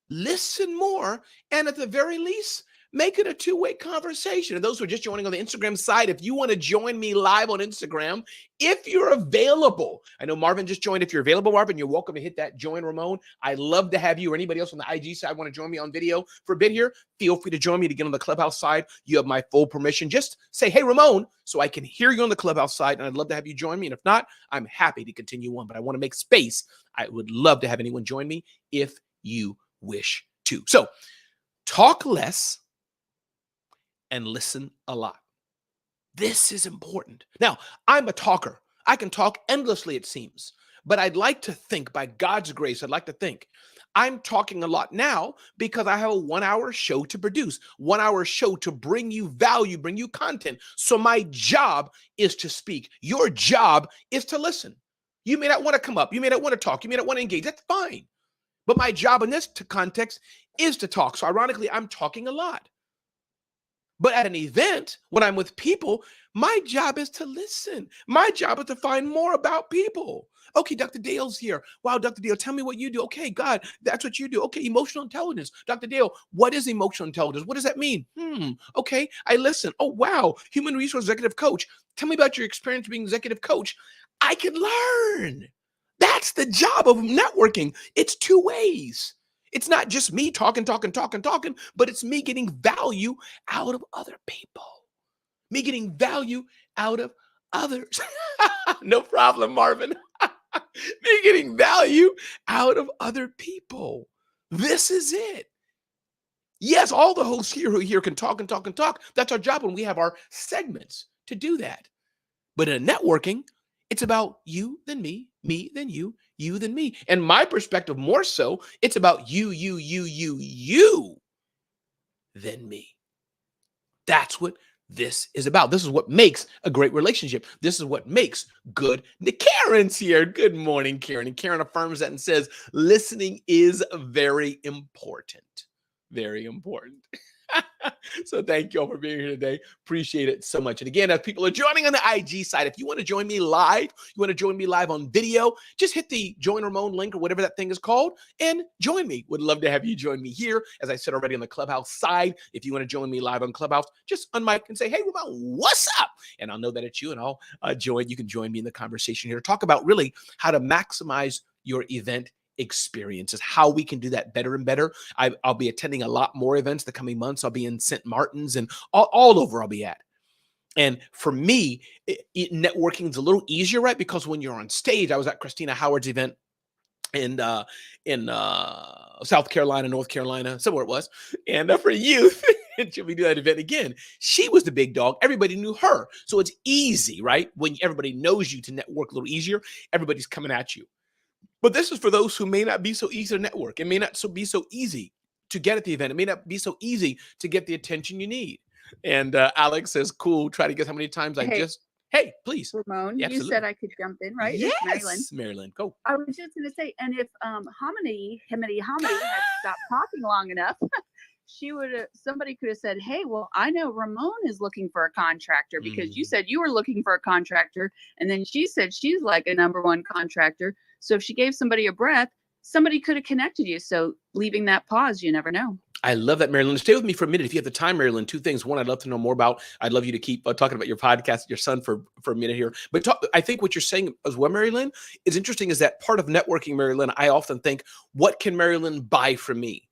A: listen more, and at the very least, make it a two-way conversation. And those who are just joining on the Instagram side, if you want to join me live on Instagram, if you're available, I know Marvin just joined. If you're available, Marvin, you're welcome to hit that join Ramon. I'd love to have you or anybody else on the IG side want to join me on video for a bit here. Feel free to join me to get on the Clubhouse side. You have my full permission. Just say, hey, Ramon, so I can hear you on the Clubhouse side. And I'd love to have you join me. And if not, I'm happy to continue on, but I want to make space. I would love to have anyone join me if you wish to. So talk less and listen a lot. This is important. Now, I'm a talker. I can talk endlessly, it seems, but I'd like to think, by God's grace, I'd like to think I'm talking a lot now because I have a 1-hour show to produce, 1-hour show to bring you value, bring you content. So my job is to speak. Your job is to listen. You may not want to come up. You may not want to talk. You may not want to engage. That's fine. But my job in this context is to talk. So ironically, I'm talking a lot. But at an event, when I'm with people, my job is to listen. My job is to find more about people. Okay, Dr. Dale's here. Wow, Dr. Dale, tell me what you do. Okay, God, that's what you do. Okay, emotional intelligence. Dr. Dale, what is emotional intelligence? What does that mean? Okay, I listen. Oh, wow, human resource executive coach. Tell me about your experience being executive coach. I can learn. That's the job of networking. It's two ways. It's not just me talking, but it's me getting value out of other people. Me getting value out of others. No problem, Marvin. Me getting value out of other people. This is it. Yes, all the hosts here can talk. That's our job when we have our segments to do that. But in networking, it's about you then me then you then me. And my perspective more so, it's about you then me. That's what this is about. This is what makes a great relationship. This is what makes good. Karen's here. Good morning, Karen. And Karen affirms that and says, listening is very important. Very important. So thank you all for being here today. Appreciate it so much. And again, as people are joining on the IG side, if you want to join me live, you want to join me live on video, just hit the join Ramon link or whatever that thing is called and join me. Would love to have you join me here. As I said already on the Clubhouse side, if you want to join me live on Clubhouse, just unmic and say, hey, Ramon, what's up? And I'll know that it's you and I'll join. You can join me in the conversation here to talk about really how to maximize your event experiences, how we can do that better and better. I'll be attending a lot more events the coming months. I'll be in St. Martin's and all over I'll be at. And for me, networking is a little easier, right? Because when you're on stage, I was at Christina Howard's event in South Carolina, North Carolina, somewhere it was. And for youth, and she'll be doing that event again. She was the big dog. Everybody knew her. So it's easy, right? When everybody knows you to network a little easier, everybody's coming at you. But this is for those who may not be so easy to network. It may not be so easy to get at the event. It may not be so easy to get the attention you need. And Alex says, cool, try to guess how many times hey, please.
B: Ramon, you said I could jump in, right?
A: Yes,
B: Marilyn.
A: Marilyn, go.
B: I was just going to say, and if Himity had stopped talking long enough, somebody could have said, hey, well, I know Ramon is looking for a contractor because you said you were looking for a contractor. And then she said she's like a number one contractor. So if she gave somebody a breath, somebody could have connected you. So leaving that pause, you never know.
A: I love that, Marilyn. Stay with me for a minute. If you have the time, Marilyn, two things. One, I'd love to know more about. I'd love you to keep talking about your podcast, your son for a minute here. But I think what you're saying as well, Marilyn, is interesting is that part of networking, Marilyn, I often think, what can Marilyn buy from me?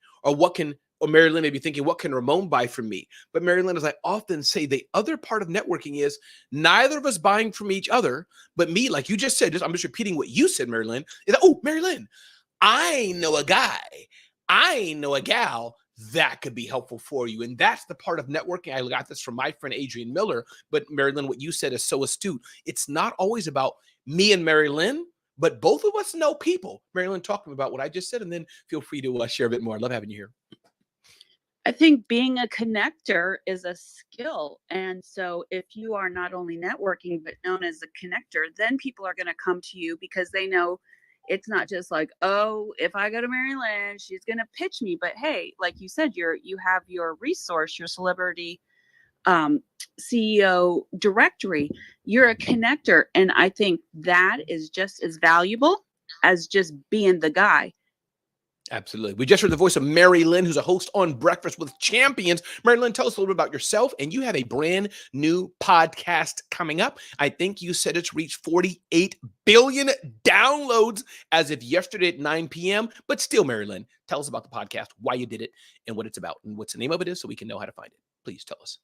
A: Or Marilyn may be thinking, what can Ramon buy from me? But Marilyn, as I often say, the other part of networking is neither of us buying from each other, but me, like you just said, I'm just repeating what you said, Marilyn, is that, oh, Marilyn, I know a guy, I know a gal that could be helpful for you. And that's the part of networking. I got this from my friend, Adrian Miller. But Marilyn, what you said is so astute. It's not always about me and Marilyn, but both of us know people. Marilyn, talk to me about what I just said, and then feel free to share a bit more. I love having you here.
B: I think being a connector is a skill. And so if you are not only networking, but known as a connector, then people are going to come to you because they know it's not just like, oh, if I go to Marilyn, she's going to pitch me. But hey, like you said, you have your resource, your celebrity CEO directory. You're a connector. And I think that is just as valuable as just being the guy.
A: Absolutely. We just heard the voice of Mary Lynn, who's a host on Breakfast with Champions. Mary Lynn, tell us a little bit about yourself. And you have a brand new podcast coming up. I think you said it's reached 48 billion downloads as of yesterday at 9 p.m. But still, Mary Lynn, tell us about the podcast, why you did it, and what it's about, and what's the name of it is so we can know how to find it. Please tell us.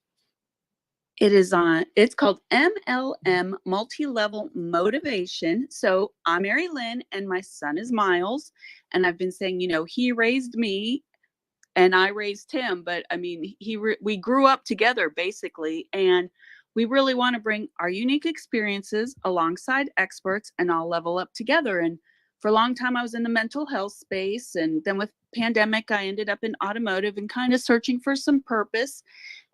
B: It's called MLM, Multi-Level Motivation. So I'm Mary Lynn and my son is Miles. And I've been saying, he raised me and I raised him. But I mean, we grew up together basically. And we really want to bring our unique experiences alongside experts and all level up together. And for a long time, I was in the mental health space. And then with pandemic, I ended up in automotive and kind of searching for some purpose.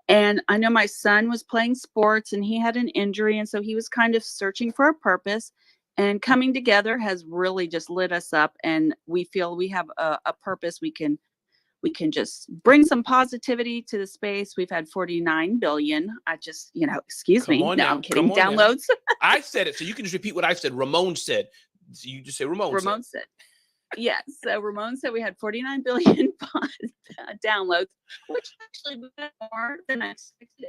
B: And I know my son was playing sports and he had an injury. And so he was kind of searching for a purpose, and coming together has really just lit us up. And we feel we have a purpose we can we can just bring some positivity to the space. We've had 49 billion. I just, excuse
A: Come
B: me.
A: on
B: No,
A: now.
B: I'm kidding.
A: Come on now.
B: Downloads.
A: I said it, so you can just repeat what I said. Ramon said. So you just say Ramon
B: said. Yes. So Ramon said we had 49 billion downloads, which actually was more than I expected.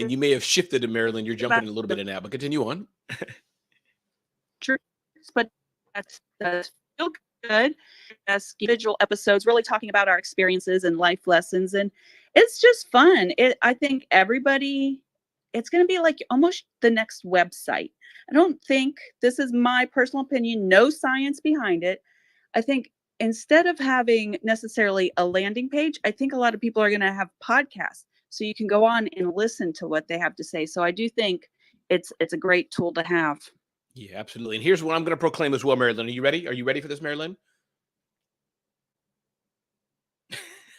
A: And you may have shifted to Marilyn. You're jumping a little bit in now, but continue on.
B: True, but that's feel good. As individual episodes, really talking about our experiences and life lessons, and it's just fun. I think everybody. It's going to be like almost the next website. I don't think, this is my personal opinion, no science behind it. I think instead of having necessarily a landing page, I think a lot of people are going to have podcasts. So you can go on and listen to what they have to say. So I do think it's a great tool to have.
A: Yeah, absolutely. And here's what I'm going to proclaim as well, Marilyn. Are you ready? Are you ready for this, Marilyn?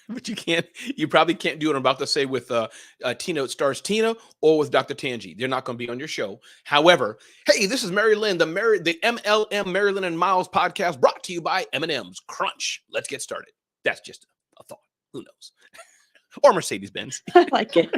A: But you probably can't do what I'm about to say with Tina Stars Tina or with Dr. Tangi. They're not going to be on your show. However, hey, this is Mary Lynn, the MLM Marilyn and Miles podcast brought to you by M&M's Crunch. Let's get started. That's just a thought. Who knows? Or Mercedes-Benz.
B: I like it.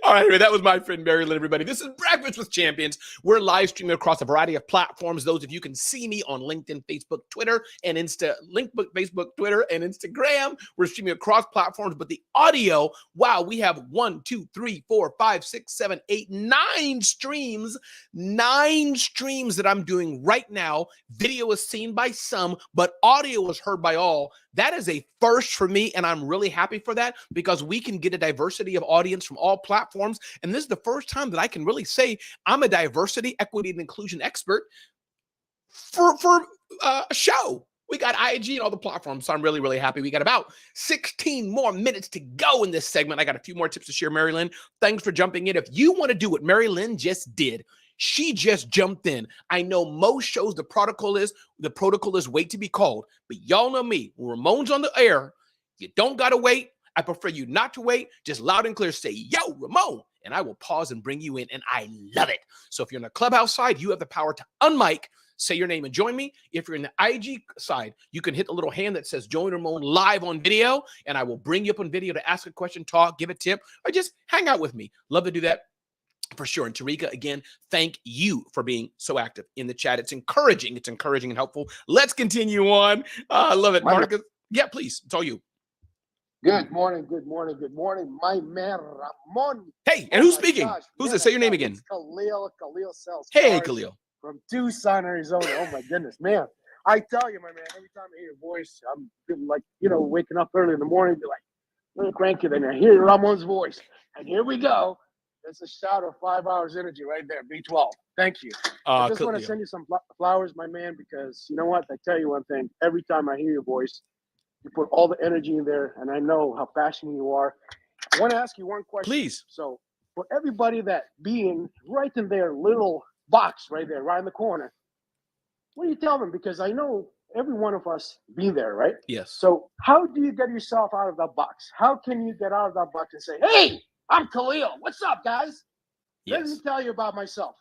A: All right, that was my friend Mary Lynn, everybody. This is Breakfast with Champions. We're live streaming across a variety of platforms. Those of you can see me on LinkedIn, Facebook, Twitter, and Facebook, Twitter, and Instagram. We're streaming across platforms, but the audio, wow, we have 1, 2, 3, 4, 5, 6, 7, 8, 9 streams. 9 streams that I'm doing right now. Video is seen by some, but audio is heard by all. That is a first for me, and I'm really happy for that because we can get a diversity of audience from all platforms. And this is the first time that I can really say I'm a diversity, equity, and inclusion expert for a show. We got IG and all the platforms, so I'm really, really happy. We got about 16 more minutes to go in this segment. I got a few more tips to share, Mary Lynn. Thanks for jumping in. If you want to do what Mary Lynn just did, she just jumped in. I know most shows the protocol is wait to be called. But y'all know me. When Ramon's on the air, you don't got to wait. I prefer you not to wait. Just loud and clear say, yo, Ramon. And I will pause and bring you in. And I love it. So if you're on the Clubhouse side, you have the power to unmic, say your name and join me. If you're in the IG side, you can hit the little hand that says join Ramon live on video. And I will bring you up on video to ask a question, talk, give a tip, or just hang out with me. Love to do that. For sure. And Tarika, again, thank you for being so active in the chat. It's encouraging. It's encouraging and helpful. Let's continue on. I love it. Marcus. Yeah, please. It's all you.
D: Good morning. My man, Ramon.
A: Hey, and who's speaking? Gosh, who's it? Say your name again.
D: Khalil sells.
A: Hey, Khalil.
D: From Tucson, Arizona. Oh, my goodness, man. I tell you, my man, every time I hear your voice, I'm feeling like, waking up early in the morning, be like, a little cranky. Then I hear Ramon's voice. And here we go. It's a shot of 5 hours energy right there, B12. Thank you. I just want to send you some flowers, my man, because you know what? I tell you one thing. Every time I hear your voice, you put all the energy in there, and I know how passionate you are. I want to ask you one question.
A: Please.
D: So for everybody that being right in their little box right there, right in the corner, what do you tell them? Because I know every one of us be there, right?
A: Yes.
D: So how do you get yourself out of that box? How can you get out of that box and say, hey, I'm Khalil. What's up, guys? Let me tell you about myself.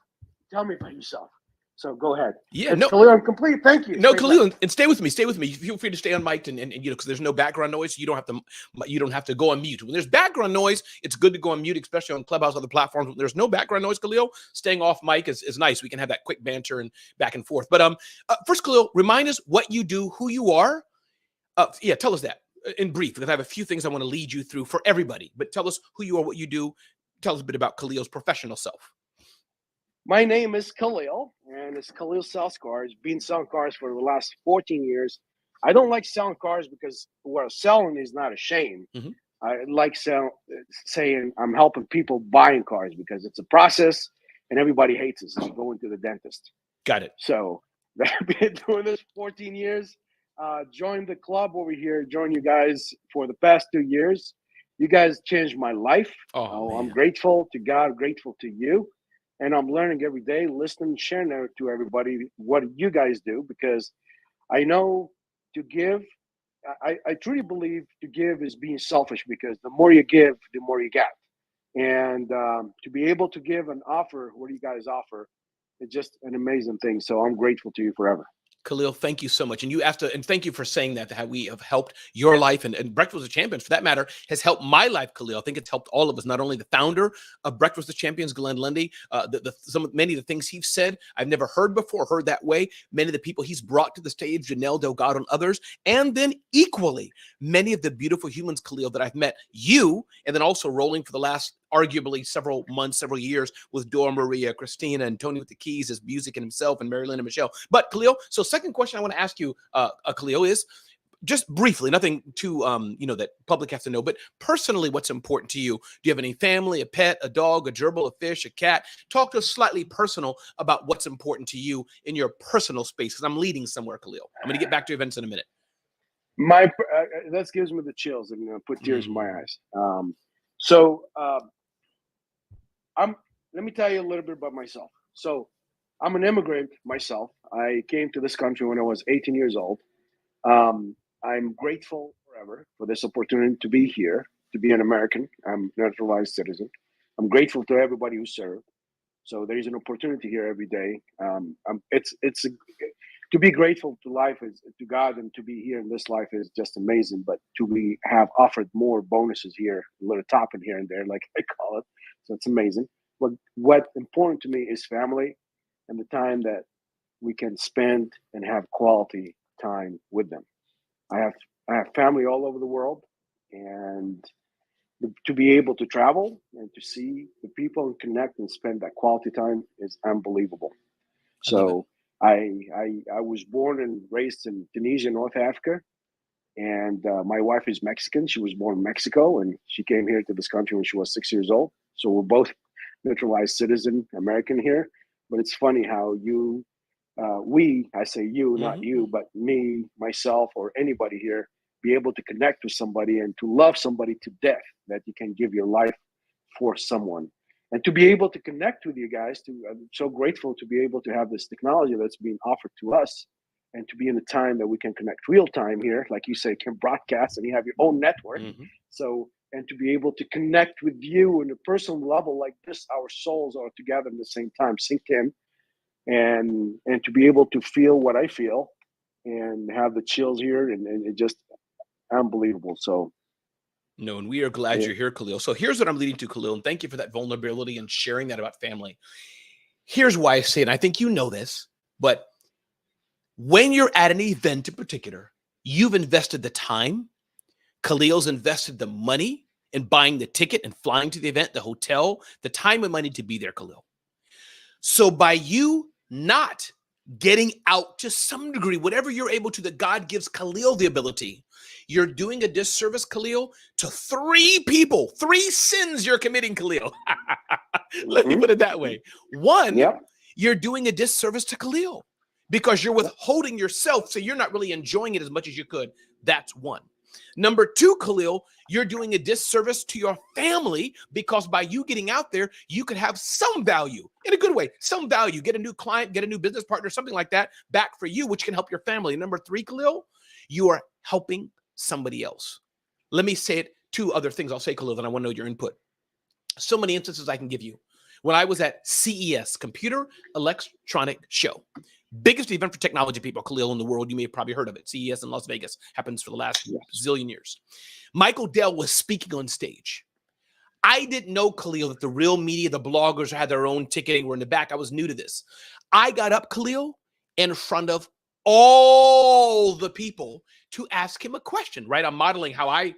D: Tell me about yourself. So go ahead.
A: Yeah, no,
D: Khalil, I'm complete. Thank you.
A: No, Khalil, and stay with me. Stay with me. Feel free to stay on mic and because there's no background noise. So you don't have to go on mute. When there's background noise, it's good to go on mute, especially on Clubhouse, other platforms. When there's no background noise, Khalil, staying off mic is nice. We can have that quick banter and back and forth. But first, Khalil, remind us what you do, who you are. Tell us that in brief, because I have a few things I want to lead you through for everybody. But tell us who you are, what you do. Tell us a bit about Khalil's professional self.
D: My name is Khalil, and it's Khalil Sells Cars. Been selling cars for the last 14 years. I don't like selling cars because what selling is not a shame. Mm-hmm. I like saying I'm helping people buying cars because it's a process, and everybody hates it. It's going to the dentist.
A: Got it.
D: So I've been doing this 14 years. Joined the club over here. Joined you guys for the past 2 years. You guys changed my life. I'm grateful to God, grateful to you. And I'm learning every day, listening, sharing to everybody what you guys do, because I know to give, I truly believe to give is being selfish, because the more you give, the more you get. And to be able to give an offer, what do you guys offer, it's just an amazing thing. So I'm grateful to you forever.
A: Khalil, thank you so much. And you asked, and thank you for saying that, how we have helped your life, and Breakfast with Champions, for that matter, has helped my life, Khalil. I think it's helped all of us, not only the founder of Breakfast with Champions, Glenn Lundy, many of the things he's said, I've never heard before, heard that way. Many of the people he's brought to the stage, Janelle Delgado and others, and then equally, many of the beautiful humans, Khalil, that I've met, you, and then also rolling for the last arguably several months, several years with Dora Maria, Christina, and Tony with the Keys, his music and himself, and Marilyn and Michelle. But Khalil, so second question I want to ask you, Khalil, is just briefly, nothing too, that public has to know, but personally, what's important to you? Do you have any family, a pet, a dog, a gerbil, a fish, a cat? Talk to us slightly personal about what's important to you in your personal space, because I'm leading somewhere, Khalil. I'm going to get back to events in a minute.
D: That gives me the chills and put tears in my eyes. Let me tell you a little bit about myself. So I'm an immigrant myself. I came to this country when I was 18 years old. I'm grateful forever for this opportunity to be here, to be an American. I'm a naturalized citizen. I'm grateful to everybody who served. So there is an opportunity here every day. To be grateful to life, to God, and to be here in this life is just amazing. But to have offered more bonuses here, a little topping here and there, like I call it. So it's amazing. But what's important to me is family and the time that we can spend and have quality time with them. I have family all over the world, and to be able to travel and to see the people and connect and spend that quality time is unbelievable. So I was born and raised in Tunisia, North Africa, and my wife is Mexican. She was born in Mexico, and she came here to this country when she was 6 years old. So we're both naturalized citizen American here. But it's funny how I say you, not you, but me, myself, or anybody here, be able to connect with somebody and to love somebody to death, that you can give your life for someone. And to be able to connect with you guys, I'm so grateful to be able to have this technology that's being offered to us, and to be in a time that we can connect real time here, like you say, can broadcast, and you have your own network. So, and to be able to connect with you on a personal level like this, our souls are together at the same time, sync in, and to be able to feel what I feel and have the chills here, and it just unbelievable. So.
A: No, and we are glad you're here, Khalil. So here's what I'm leading to, Khalil, and thank you for that vulnerability and sharing that about family. Here's why I say it, and I think you know this, but when you're at an event in particular, you've invested the time. Khalil's invested the money in buying the ticket and flying to the event, the hotel, the time and money to be there, Khalil. So by you not getting out to some degree, whatever you're able to, that God gives Khalil the ability, you're doing a disservice, Khalil, to 3 people, 3 sins you're committing, Khalil. Let me put it that way. One, you're doing a disservice to Khalil because you're withholding yourself, so you're not really enjoying it as much as you could. That's one. Number 2, Khalil, you're doing a disservice to your family because by you getting out there, you could have some value, in a good way, some value, get a new client, get a new business partner, something like that back for you, which can help your family. Number 3, Khalil, you are helping somebody else. Let me say it, 2 other things I'll say, Khalil, and I want to know your input. So many instances I can give you. When I was at CES, Computer Electronic Show, biggest event for technology people, Khalil, in the world. You may have probably heard of it. CES in Las Vegas happens for the last zillion years. Michael Dell was speaking on stage. I didn't know, Khalil, that the real media, the bloggers had their own ticketing, were in the back. I was new to this. I got up, Khalil, in front of all the people to ask him a question, right? I'm modeling how I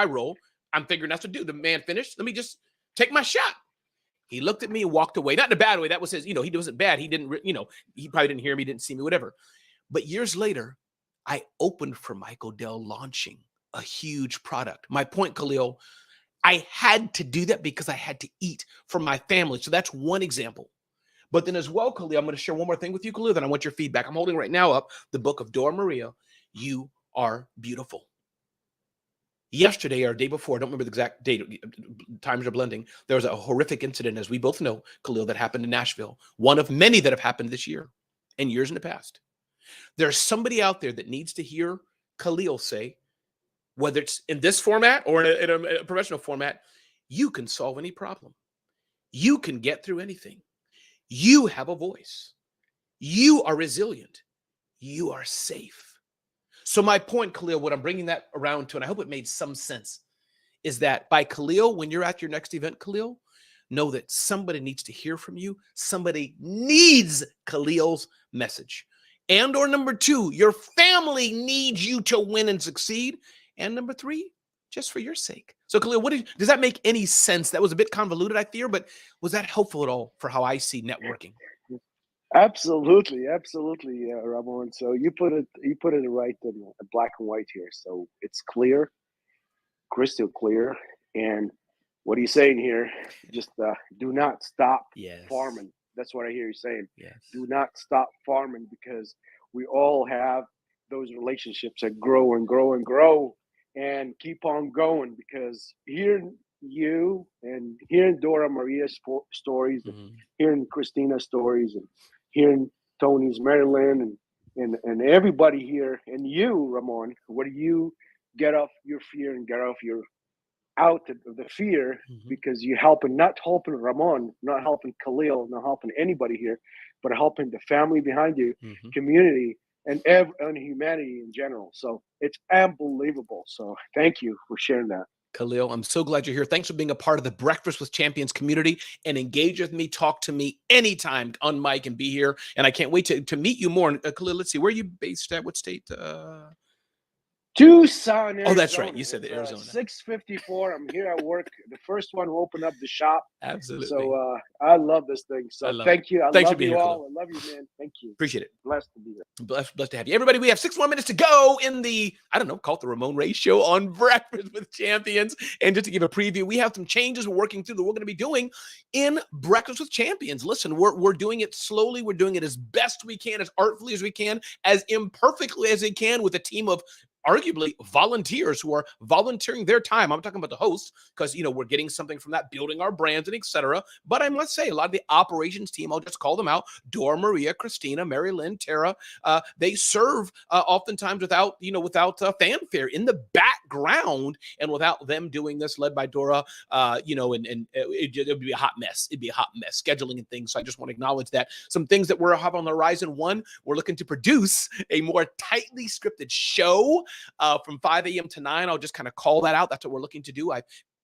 A: roll. I'm figuring that's what to do. The man finished. Let me just take my shot. He looked at me and walked away. Not in a bad way. That was his, he wasn't bad. He didn't, he probably didn't hear me, didn't see me, whatever. But years later, I opened for Michael Dell launching a huge product. My point, Khalil, I had to do that because I had to eat for my family. So that's one example. But then as well, Khalil, I'm going to share one more thing with you, Khalil, then I want your feedback. I'm holding right now up the book of Dora Maria, You Are Beautiful. Yesterday or day before, I don't remember the exact date, times are blending, there was a horrific incident, as we both know, Khalil, that happened in Nashville. One of many that have happened this year and years in the past. There's somebody out there that needs to hear Khalil say, whether it's in this format or in a professional format, you can solve any problem. You can get through anything. You have a voice. You are resilient. You are safe. So my point, Khalil, what I'm bringing that around to, and I hope it made some sense, is that by Khalil, when you're at your next event, Khalil, know that somebody needs to hear from you. Somebody needs Khalil's message. And or number two, your family needs you to win and succeed. And number three, just for your sake. So Khalil, does that make any sense? That was a bit convoluted, I fear, but was that helpful at all for how I see networking?
D: Absolutely, absolutely, Ramon. So you put it right in black and white here. So it's clear, crystal clear. And what are you saying here? Just do not stop farming. That's what I hear you saying.
A: Yes.
D: Do not stop farming, because we all have those relationships that grow and grow and grow and keep on going. Because hearing you and hearing Dora Maria's stories, and hearing Christina's stories, and hearing Tony's, Marilyn, and everybody here, and you, Ramon, what do you get off your fear and get off your out of the fear, because you're not helping Ramon, not helping Khalil, not helping anybody here, but helping the family behind you, community, and humanity in general. So it's unbelievable. So thank you for sharing that.
A: Khalil, I'm so glad you're here. Thanks for being a part of the Breakfast with Champions community, and engage with me. Talk to me anytime on mic and be here. And I can't wait to meet you more. Khalil, let's see, where are you based at? What state?
D: Tucson, Arizona.
A: Oh, that's right. You said the Arizona.
D: 6:54. I'm here at work. The first one who opened up the shop.
A: Absolutely.
D: So I love this thing. So thank you.
A: Thanks
D: love
A: for being
D: you
A: here,
D: all.
A: Khalil.
D: I love you, man. Thank you.
A: Appreciate it.
D: Blessed to be here.
A: Blessed to have you. Everybody, we have 6 more minutes to go in the, I don't know, call it the Ramon Ray Show on Breakfast with Champions. And just to give a preview, we have some changes we're working through that we're going to be doing in Breakfast with Champions. Listen, we're doing it slowly. We're doing it as best we can, as artfully as we can, as imperfectly as we can, with a team of arguably volunteers who are volunteering their time. I'm talking about the hosts, because, we're getting something from that, building our brands and etc. But I must say, a lot of the operations team, I'll just call them out: Dora, Maria, Christina, Mary Lynn, Tara, they serve oftentimes without fanfare in the background, and without them doing this, led by Dora, and it would be a hot mess. It'd be a hot mess, scheduling and things. So I just want to acknowledge that. Some things that we're have on the horizon. One, we're looking to produce a more tightly scripted show from 5 a.m. to 9. I'll just kind of call that out. That's what we're looking to do. I've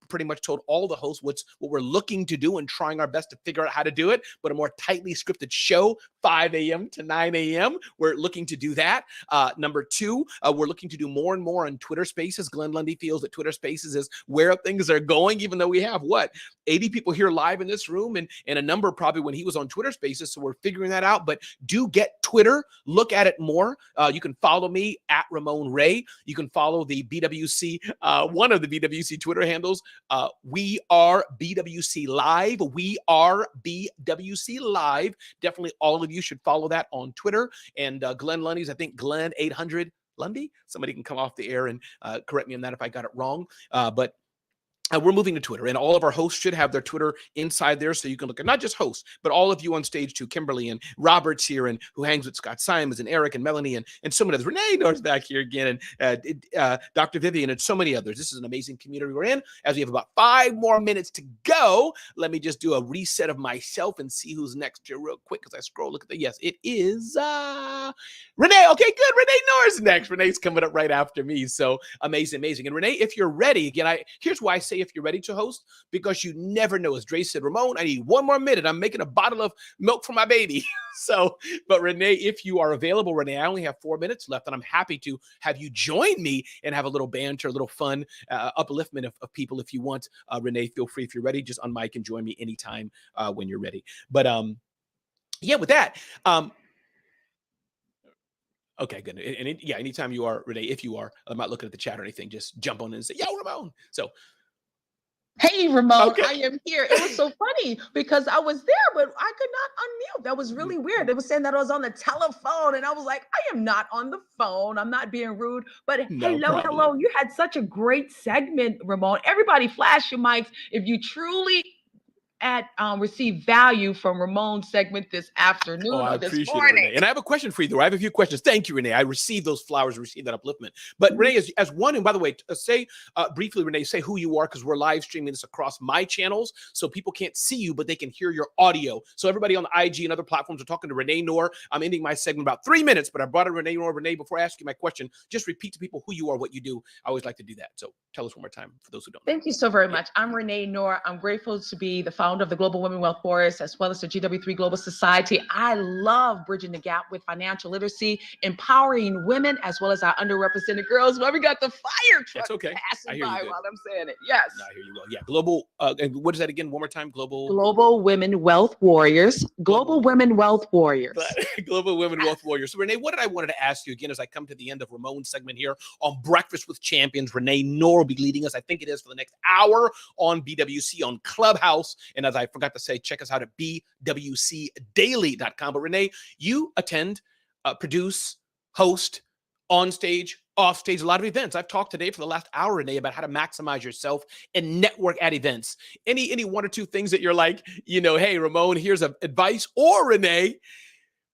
A: pretty much told all the hosts what we're looking to do, and trying our best to figure out how to do it. But a more tightly scripted show, 5 a.m. to 9 a.m. We're looking to do that. Number two, we're looking to do more and more on Twitter Spaces. Glenn Lundy feels that Twitter Spaces is where things are going, even though we have 80 people here live in this room, and a number probably when he was on Twitter Spaces. So we're figuring that out. But do get Twitter. Look at it more. You can follow me at Ramon Ray. You can follow the BWC, one of the BWC Twitter handles. We are BWC Live. We are BWC Live. Definitely all of you should follow that on Twitter. And Glenn Lundy's, I think Glenn 800 Lundy. Somebody can come off the air and correct me on that if I got it wrong. But we're moving to Twitter, and all of our hosts should have their Twitter inside there, so you can look at not just hosts, but all of you on stage too. Kimberly and Robert's here, and who hangs with Scott Simons and Eric and Melanie and so many others. Renee Nor's back here again, and Dr. Vivian, and so many others. This is an amazing community we're in. As we have about 5 more minutes to go, let me just do a reset of myself and see who's next here real quick, because I scroll. Look at the yes, it is Renee. Okay, good. Renee Nor's next. Renee's coming up right after me. So amazing. And Renee, if you're ready, again, here's why I say if you're ready to host, because you never know. As Dre said, Ramon, I need 1 more minute. I'm making a bottle of milk for my baby. But Renee, if you are available, Renee, I only have 4 minutes left, and I'm happy to have you join me and have a little banter, a little fun, upliftment of people. If you want, Renee, feel free. If you're ready, just unmic and join me anytime when you're ready. But with that, okay, good. And anytime you are, Renee, if you are, I'm not looking at the chat or anything, just jump on in and say, yo, Ramon. So,
E: hey, Ramon,
A: okay.
E: I am here. It was so funny because I was there, but I could not unmute. That was really weird. They were saying that I was on the telephone, and I was like, I am not on the phone. I'm not being rude. But
A: No
E: hello.
A: problem.
E: You had such a great segment, Ramon. Everybody flash your mics. If you truly receive value from Ramon's segment this afternoon
A: Oh, I
E: or this
A: appreciate it,
E: morning.
A: Renee. And I have a question for you, though. I have a few questions. Thank you, Renee. I received those flowers, received that upliftment. But Renee, as one, and by the way, say briefly, Renee, say who you are, because we're live streaming this across my channels, so people can't see you, but they can hear your audio. So everybody on the IG and other platforms are talking to Renee Noor. I'm ending my segment about 3 minutes, but I brought in Renee Noor. Renee, before I ask you my question, just repeat to people who you are, what you do. I always like to do that. So tell us one more time for those who don't know.
E: Thank you so very much. I'm Renee Noor. I'm grateful to be the founder of the Global Women Wealth Warriors, as well as the GW3 Global Society. I love bridging the gap with financial literacy, empowering women, as well as our underrepresented girls. Well, we got the fire truck
A: That's okay. I
E: passing
A: hear you
E: by
A: good.
E: while I'm saying it. Yes.
A: No, I hear you well. Yeah, global. And what is that again? One more time.
E: Global Women Wealth Warriors. Global Women Wealth Warriors.
A: Global Women Wealth Warriors. So Renee, what did I wanted to ask you again as I come to the end of Ramon's segment here on Breakfast with Champions? Renee Noor will be leading us, I think it is, for the next hour on BWC on Clubhouse. And as I forgot to say, check us out at bwcdaily.com. But Renee, you attend, produce, host, on stage, off stage, a lot of events. I've talked today for the last hour, Renee, about how to maximize yourself and network at events. Any one or two things that you're like, hey, Ramon, here's advice, or Renee,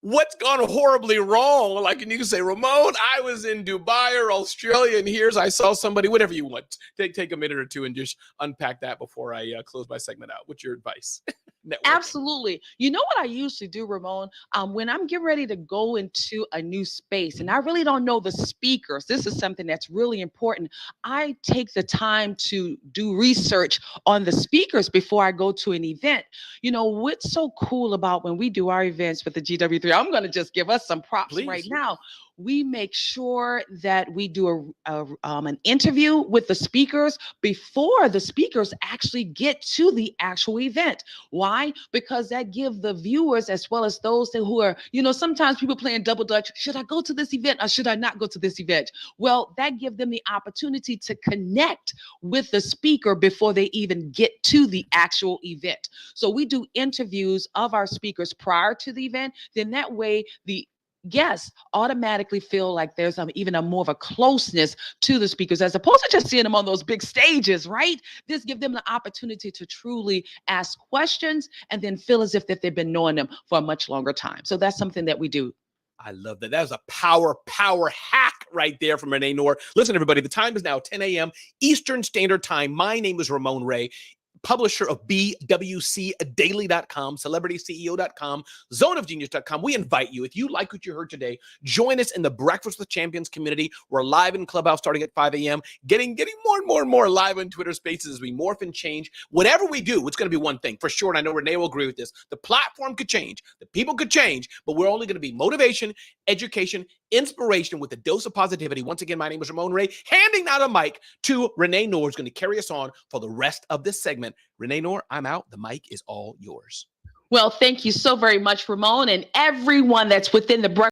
A: what's gone horribly wrong? Like, and you can say, Ramon, I was in Dubai or Australia, and I saw somebody, whatever you want. Take a minute or two and just unpack that before I close my segment out. What's your advice?
E: Absolutely. You know what I usually do, Ramon? When I'm getting ready to go into a new space and I really don't know the speakers, this is something that's really important. I take the time to do research on the speakers before I go to an event. What's so cool about when we do our events with the GW3? I'm going to just give us some props right now. We make sure that we do an interview with the speakers before the speakers actually get to the actual event. Why? Because that gives the viewers, as well as those who are, sometimes people playing double dutch. Should I go to this event or should I not go to this event? Well, that gives them the opportunity to connect with the speaker before they even get to the actual event. So we do interviews of our speakers prior to the event. Then that way the guests automatically feel like there's even more of a closeness to the speakers, as opposed to just seeing them on those big stages, right? This gives them the opportunity to truly ask questions and then feel as if they've been knowing them for a much longer time. So that's something that we do.
A: I love that. That is a power hack right there from Renee Noor. Listen, everybody, the time is now 10 a.m. Eastern Standard Time. My name is Ramon Ray, publisher of BWCdaily.com, CelebrityCEO.com, ZoneOfGenius.com. We invite you, if you like what you heard today, join us in the Breakfast with Champions community. We're live in Clubhouse starting at 5 a.m., getting more and more live on Twitter Spaces as we morph and change. Whatever we do, it's going to be one thing for sure, and I know Renee will agree with this. The platform could change, the people could change, but we're only going to be motivation, education, inspiration with a dose of positivity. Once again, my name is Ramon Ray, handing out a mic to Renee Noor, who's going to carry us on for the rest of this segment. Renee Noor, I'm out. The mic is all yours.
E: Well, thank you so very much, Ramon, and everyone that's within the